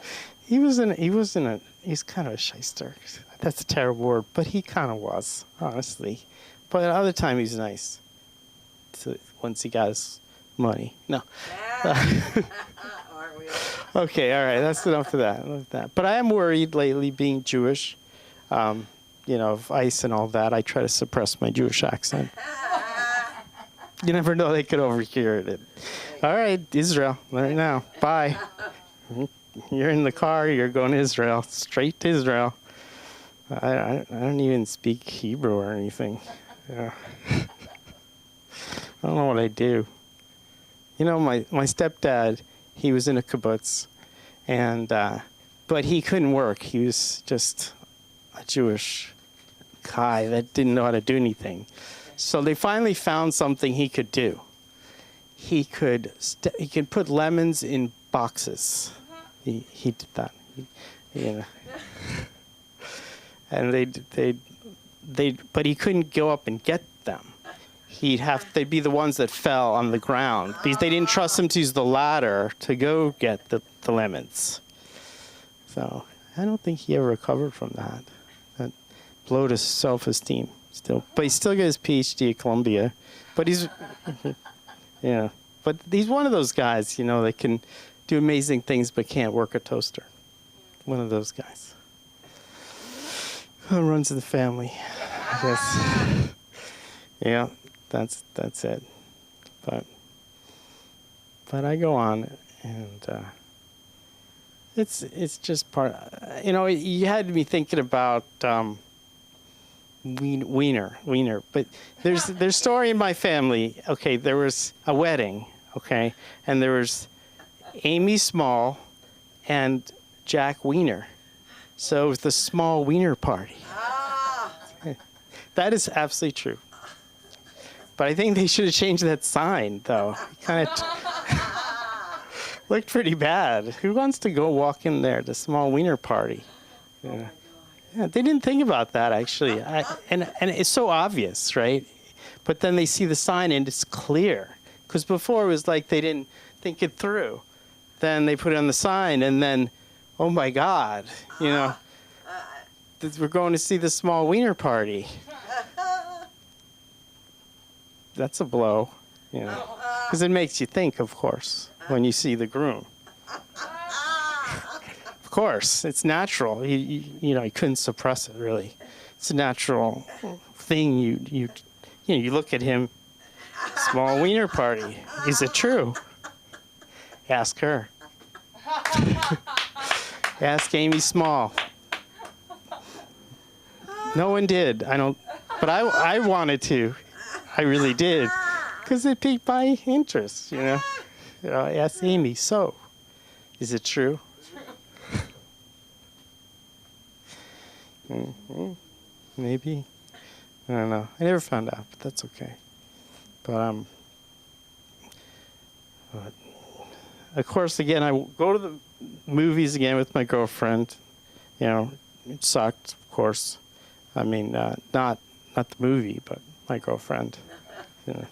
He's kind of a shyster. That's a terrible word, but he kind of was, honestly. But at other time, he's nice. Once he got his money. No. Aren't we all? Okay, all right. That's enough of that. But I am worried lately, being Jewish. Of ICE and all that. I try to suppress my Jewish accent. You never know, they could overhear it. All right, Israel, right now. Bye. You're in the car, you're going to Israel, straight to Israel. I don't even speak Hebrew or anything. Yeah. I don't know what I do. My stepdad, he was in a kibbutz, but he couldn't work. He was just a Jewish guy that didn't know how to do anything. So they finally found something he could do. He could put lemons in boxes. He did that. And but he couldn't go up and get them. They'd be the ones that fell on the ground because they didn't trust him to use the ladder to go get the lemons. So I don't think he ever recovered from that. That blowed his self-esteem still. But he still got his PhD at Columbia. But he's one of those guys, that can do amazing things but can't work a toaster. One of those guys. Who runs in the family, I guess. Yeah, that's it. But I go on, and it's just part. You had me thinking about Wiener. But there's story in my family. Okay, there was a wedding. Okay, and there was Amy Small and Jack Wiener. So it was the small wiener party. That is absolutely true. But I think they should have changed that sign, though. It kind of looked pretty bad. Who wants to go walk in there, the small wiener party? Yeah. Yeah, they didn't think about that, actually. And it's so obvious, right? But then they see the sign and it's clear. Because before it was like they didn't think it through. Then they put it on the sign and then, oh my God, you know, we're going to see the small wiener party. That's a blow, you know, because it makes you think, of course, when you see the groom. Of course, it's natural. You know, you couldn't suppress it, really. It's a natural thing. You look at him, small wiener party. Is it true? Ask her. Ask Amy Small. No one did. I don't, but I wanted to. I really did, because it piqued my interest, you know. I asked Amy, so, is it true? Maybe. I don't know. I never found out, but that's okay. But of course, again, I go to the movies again with my girlfriend. You know, it sucked, of course. I mean, not the movie, but my girlfriend. Yeah.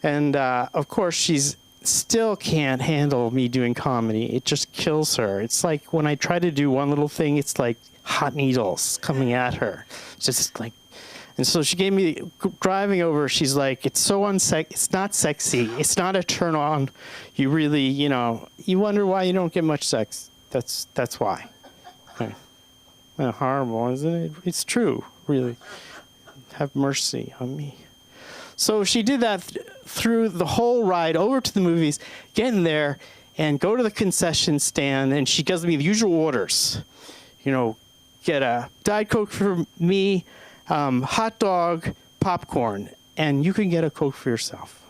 And of course, she's still can't handle me doing comedy. It just kills her. It's like when I try to do one little thing, it's like hot needles coming at her. It's just like, and so she gave me driving over. She's like, it's so it's not sexy. It's not a turn on. You really, you know, you wonder why you don't get much sex. That's why. Okay. Horrible, isn't it? It's true, really. Have mercy on me. So she did that through the whole ride over to the movies, getting there, and go to the concession stand, and she gives me the usual orders. You know, get a Diet Coke for me, hot dog, popcorn, and you can get a Coke for yourself.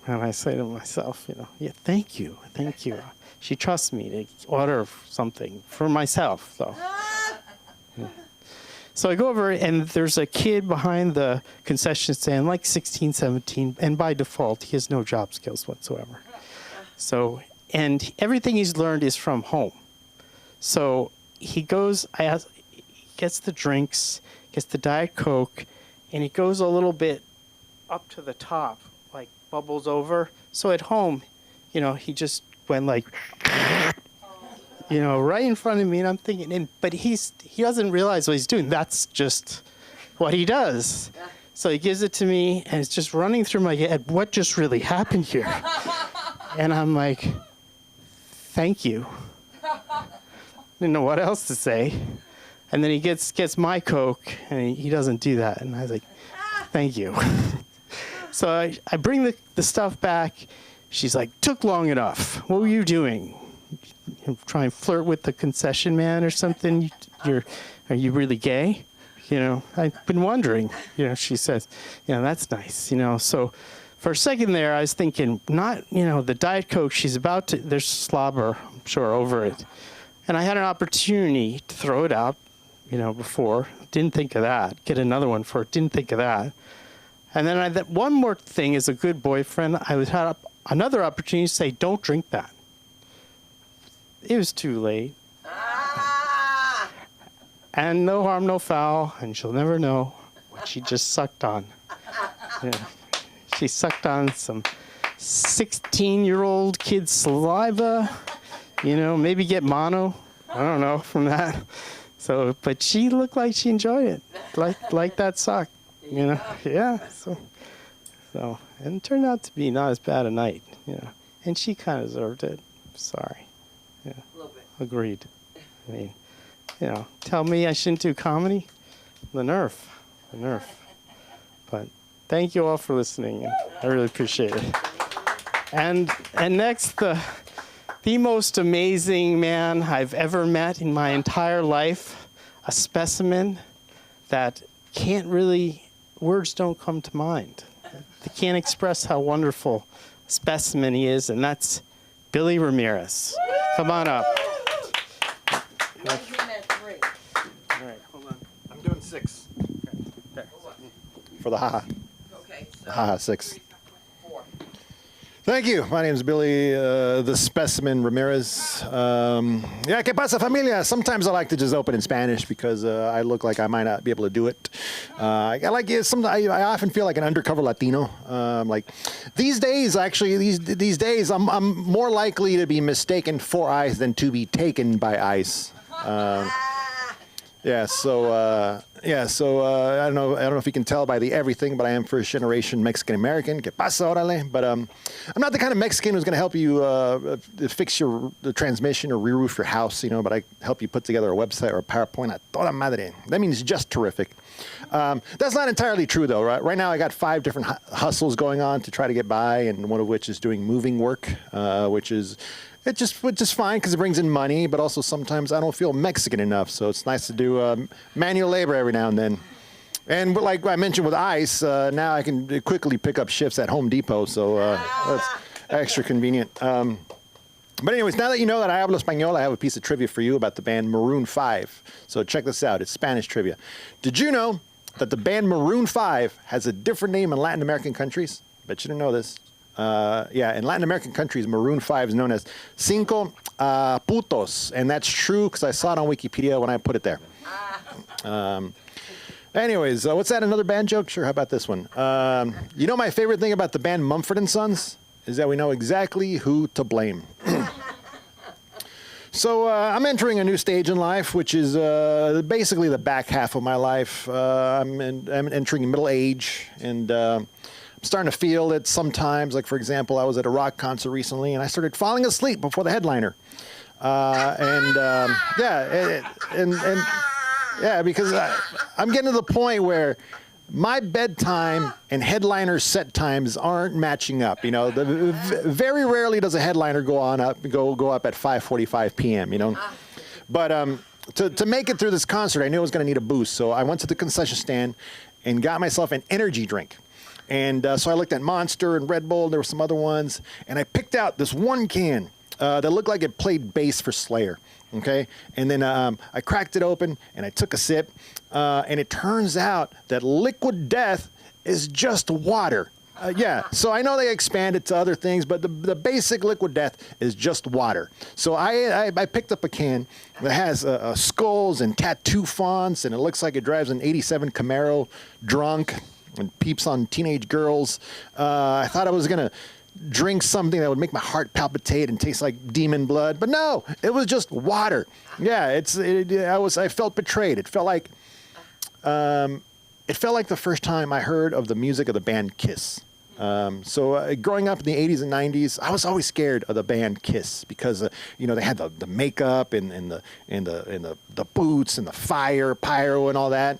And I say to myself, you know, yeah, thank you. She trusts me to order something for myself, though. Yeah. So I go over, and there's a kid behind the concession stand, like 16, 17, and by default, he has no job skills whatsoever. So, and everything he's learned is from home. So he goes, he gets the drinks, gets the Diet Coke, and he goes a little bit up to the top, like bubbles over. So at home, you know, he just went like, you know, right in front of me, and I'm thinking, but he doesn't realize what he's doing. That's just what he does. So he gives it to me, and it's just running through my head, what just really happened here? And I'm like, thank you. Didn't know what else to say. And then he gets my Coke, and he doesn't do that. And I was like, thank you. So I bring the stuff back. She's like, took long enough. What were you doing? You try and flirt with the concession man or something? Are you really gay? You know, I've been wondering. You know, she says, you know, that's nice. You know, so for a second there, I was thinking, not, you know, the Diet Coke, there's slobber, I'm sure, over it. And I had an opportunity to throw it out, you know, before. Didn't think of that. Get another one for it. Didn't think of that. And then one more thing, as a good boyfriend, I had another opportunity to say, don't drink that. It was too late. And no harm, no foul, and she'll never know what she just sucked on. Yeah. She sucked on some 16-year-old kid's saliva, you know, maybe get mono, I don't know, from that. So, but she looked like she enjoyed it, like that suck, you know, yeah. So, and it turned out to be not as bad a night, you know, and she kind of deserved it. Sorry. Yeah. A little bit. Agreed. I mean, you know, tell me I shouldn't do comedy? The nerve. But thank you all for listening. I really appreciate it. And next, the most amazing man I've ever met in my entire life, a specimen that can't really, words don't come to mind. They can't express how wonderful a specimen he is, and that's Billy Ramirez. Come on up. All right, hold on. I'm doing 6 There. for the haha. Okay, so Haha, 6. 4. Thank you. My name is Billy, the Specimen Ramirez. Yeah, ¿qué pasa, familia? Sometimes I like to just open in Spanish because I look like I might not be able to do it. I like it. I often feel like an undercover Latino. Like these days, actually, these days, I'm more likely to be mistaken for ice than to be taken by ice. Yeah, so I don't know if you can tell by the everything, but I am first generation Mexican American. ¿Qué pasa, órale? But I'm not the kind of Mexican who's going to help you fix the transmission or re-roof your house, but I help you put together a website or a PowerPoint. A toda madre. That means just terrific. That's not entirely true though, right? Right now I got 5 different hustles going on to try to get by, and one of which is doing moving work, which is just fine because it brings in money, but also sometimes I don't feel Mexican enough, so it's nice to do manual labor every now and then. And like I mentioned with ice, now I can quickly pick up shifts at Home Depot, so that's extra convenient. But anyways, now that you know that I hablo español, I have a piece of trivia for you about the band Maroon 5. So check this out. It's Spanish trivia. Did you know that the band Maroon 5 has a different name in Latin American countries? Bet you didn't know this. Yeah, in Latin American countries, Maroon 5 is known as Cinco Putos. And that's true because I saw it on Wikipedia when I put it there. Anyways, what's that? Another band joke? Sure, how about this one? You know my favorite thing about the band Mumford & Sons? Is that we know exactly who to blame. So I'm entering a new stage in life, which is basically the back half of my life. I'm entering middle age, and I'm starting to feel it sometimes. Like, for example, I was at a rock concert recently, and I started falling asleep before the headliner. Yeah, because I'm getting to the point where my bedtime and headliner set times aren't matching up. Very rarely does a headliner go up at 5:45 p.m. But to make it through this concert, I knew I was going to need a boost, so I went to the concession stand and got myself an energy drink. And so I looked at Monster and Red Bull. There were some other ones, and I picked out this one can that looked like it played bass for Slayer. Okay, and then I cracked it open and I took a sip, and it turns out that liquid death is just water. Yeah, so I know they expanded to other things, but the basic liquid death is just water. So I picked up a can that has skulls and tattoo fonts, and it looks like it drives an '87 Camaro drunk and peeps on teenage girls. I thought I was gonna drink something that would make my heart palpitate and taste like demon blood, but no, it was just water. Yeah, I felt betrayed. It felt like the first time I heard of the music of the band Kiss. So growing up in the 80s and 90s, I was always scared of the band Kiss because they had the makeup and the boots and the fire, pyro, and all that.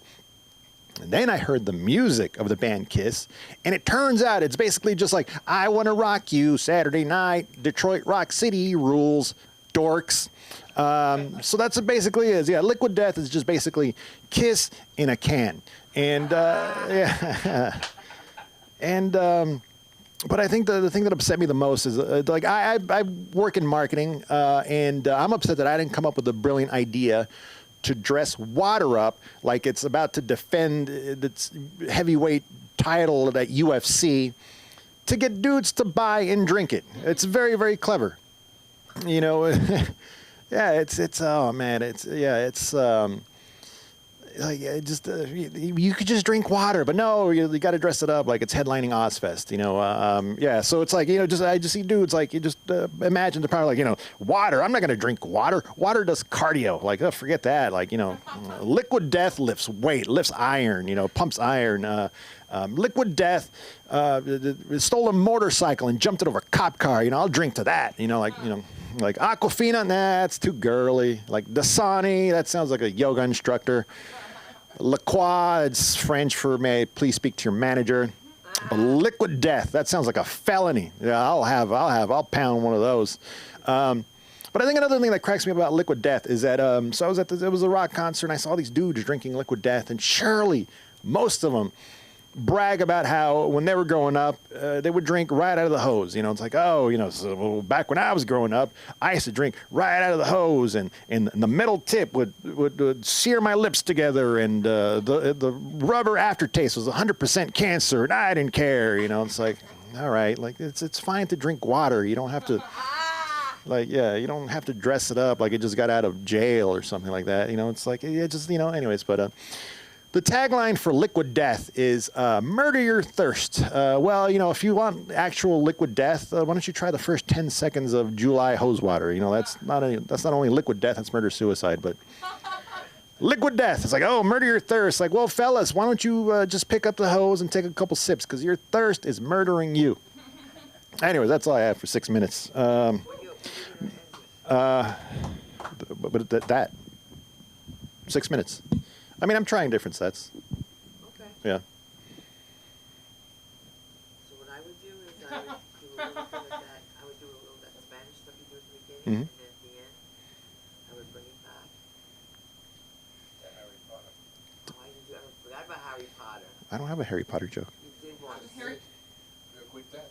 And then I heard the music of the band Kiss, and it turns out it's basically just like, I Want to Rock You, Saturday Night, Detroit Rock City rules, dorks. So that's what basically is. Yeah, Liquid Death is just basically Kiss in a can. And, yeah. And, but I think the thing that upset me the most is, I work in marketing, and I'm upset that I didn't come up with a brilliant idea to dress water up like it's about to defend its heavyweight title at UFC to get dudes to buy and drink it. It's very, very clever. Yeah, you could just drink water, but no, you got to dress it up like it's headlining Ozfest, yeah. So it's like, I just see dudes like, you just imagine the power, like, water. I'm not going to drink water. Water does cardio. Like, oh, forget that. Like, Liquid Death lifts weight, lifts iron, pumps iron. Liquid Death stole a motorcycle and jumped it over a cop car. I'll drink to that. Like Aquafina, nah, that's too girly. Like Dasani, that sounds like a yoga instructor. La Croix, it's French for may I please speak to your manager. But Liquid Death, that sounds like a felony. Yeah, I'll pound one of those. But I think another thing that cracks me up about Liquid Death is that so I was it was a rock concert and I saw these dudes drinking Liquid Death, and surely most of them brag about how when they were growing up, they would drink right out of the hose. You know, it's like, oh, you know, so, well, back when I was growing up, I used to drink right out of the hose, and the metal tip would sear my lips together, and the rubber aftertaste was 100% cancer, and I didn't care. You know, it's like, all right, like it's fine to drink water. You don't have to. Like, yeah, you don't have to dress it up like it just got out of jail or something like that. You know, it's like, it just, you know, anyways, but the tagline for Liquid Death is murder your thirst. Well, you know, if you want actual liquid death, why don't you try the first 10 seconds of July hose water? You know, that's not only liquid death, that's murder suicide, but Liquid Death. It's like, oh, murder your thirst. Like, well, fellas, why don't you just pick up the hose and take a couple sips, because your thirst is murdering you. Anyways, that's all I have for 6 minutes. But that 6 minutes. I mean, I'm trying different sets. Okay. Yeah. So what I would do is I would do a little bit of that. I would do a little of that Spanish stuff you do at the beginning, and then at the end, I would bring it back. Oh, I forgot about Harry Potter. I don't have a Harry Potter joke. You did one. Liquid Death.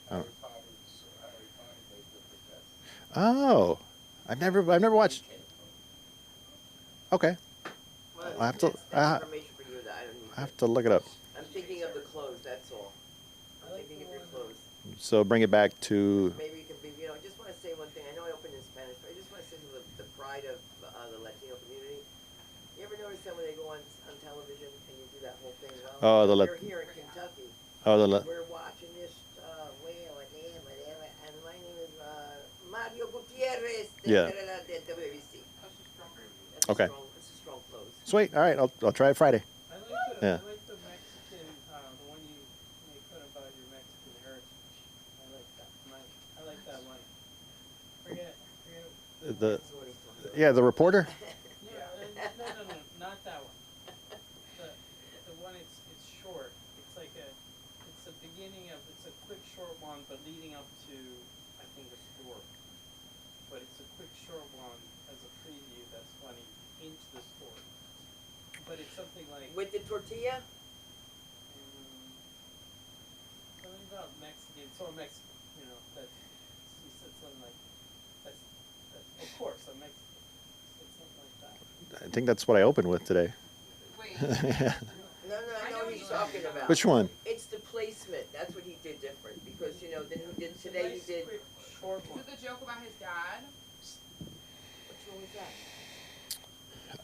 Oh. Harry Potter made Liquid Death. Oh, I've never watched. Okay, Well, I have to- that's information for you that I don't need. I have to look it up. I'm thinking of the clothes, that's all. I'm thinking of your clothes. So bring it back to. Maybe you can be, you know, I just want to say one thing. I know I opened in Spanish, but I just want to say to the pride of the Latino community. You ever notice that when they go on television and you do that whole thing? Well, Oh, the we're here in Kentucky. Oh, We're watching this whale and my name is Mario Gutierrez. Yeah. WABC. That's Okay. That's a strong close. Sweet. All right, I'll try it Friday. I like Yeah. I like the Mexican, the one you make fun about your Mexican heritage. I like that. I like that one. Forget. The yeah, the reporter. Yeah, no, not that one. The one it's short. It's like it's a beginning of, it's a quick short one, but leading up to, I think, a story. But it's a quick short one as a preview that's funny into the story. But it's something like With the tortilla? something about Mexican. So a Mexican, you know, that he said something like that's of course a Mexican. He said something like that. I think that's what I opened with today. Wait. No, I know what he's talking about. Which one? It's the placement. That's what he did different. Because, you know, then he did, today he Nice, did, quick, short Is one. it the joke about his dad? what's wrong with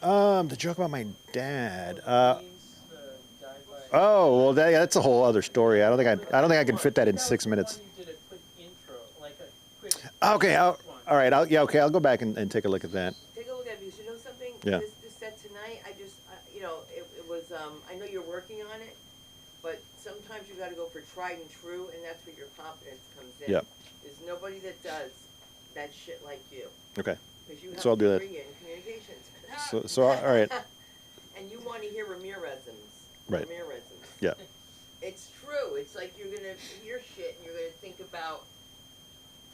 that? The joke about my dad. Means, died by- Oh, well, that's a whole other story. I don't think I can fit that in 6 minutes. You did a quick intro, like a quick. Okay. one. All right. I'll go back and take a look at that. Take a look at it, because you know something? Yeah. This set tonight, I just, you know, it was, I know you're working on it, but sometimes you gotta go for tried and true, and that's where your confidence comes in. Yep. There's nobody that does that shit like you. Okay. Because you have So I'll do a that. degree in communications. So all right. And you wanna hear Ramirez's. Right. Ramirez's. Yeah. It's true. It's like you're gonna hear shit and you're gonna think about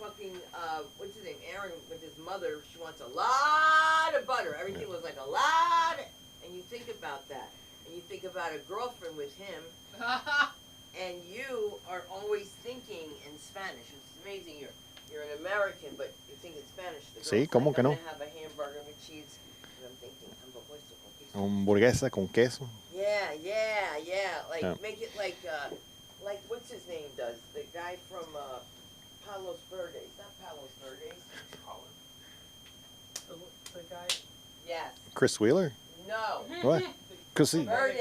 fucking what's his name? Aaron with his mother. She wants a lot of butter. Everything was like a lot. And you think about that, and you think about a girlfriend with him, and you are always thinking in Spanish. It's amazing. You're an American, but you think in Spanish. The Sí, girl's ¿cómo like, que I'm no? gonna have a hamburger with cheese, and I'm thinking hamburguesa con queso. Hamburguesa con queso. Yeah. Like Yeah. make it like what's his name does? The guy from Palos Verdes, not Palos Verdes. The guy. Yes. Chris Wheeler. No. What? Cause he. Verdes.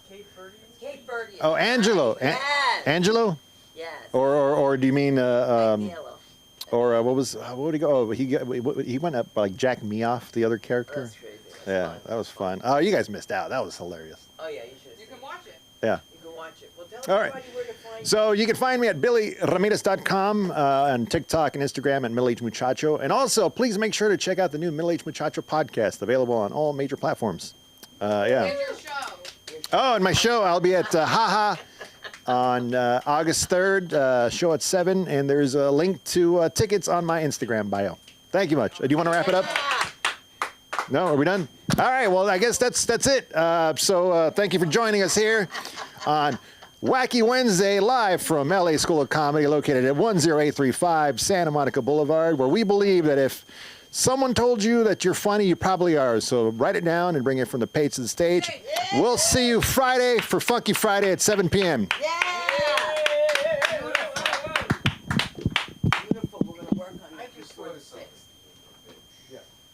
Cape Verde. Cape Verde. Oh, Angelo. Yes. Angelo. Yes. Or do you mean Like yellow. or what would he go? Oh, he went up like Jack Meoff, the other character. That's crazy. That's Yeah, fun. that was fun. Oh, you guys missed out. That was hilarious. Oh yeah, you should. You can watch it. Yeah. You can watch it. Well, tell All right. everybody where to find So you can find me at BillyRamirez.com on TikTok and Instagram at Middle Aged Muchacho. And also, please make sure to check out the new Middle Aged Muchacho podcast, available on all major platforms. Yeah. And your show. Oh, and my show, I'll be at on August 3rd, show at 7, and there's a link to tickets on my Instagram bio. Thank you much. Do you want to wrap it up? No, are we done? All right, well, I guess that's it. So thank you for joining us here on Wacky Wednesday, live from LA School of Comedy, located at 10835 Santa Monica Boulevard, where we believe that if someone told you that you're funny, you probably are. So write it down and bring it from the page to the stage. We'll see you Friday for Funky Friday at 7 p.m. Yeah.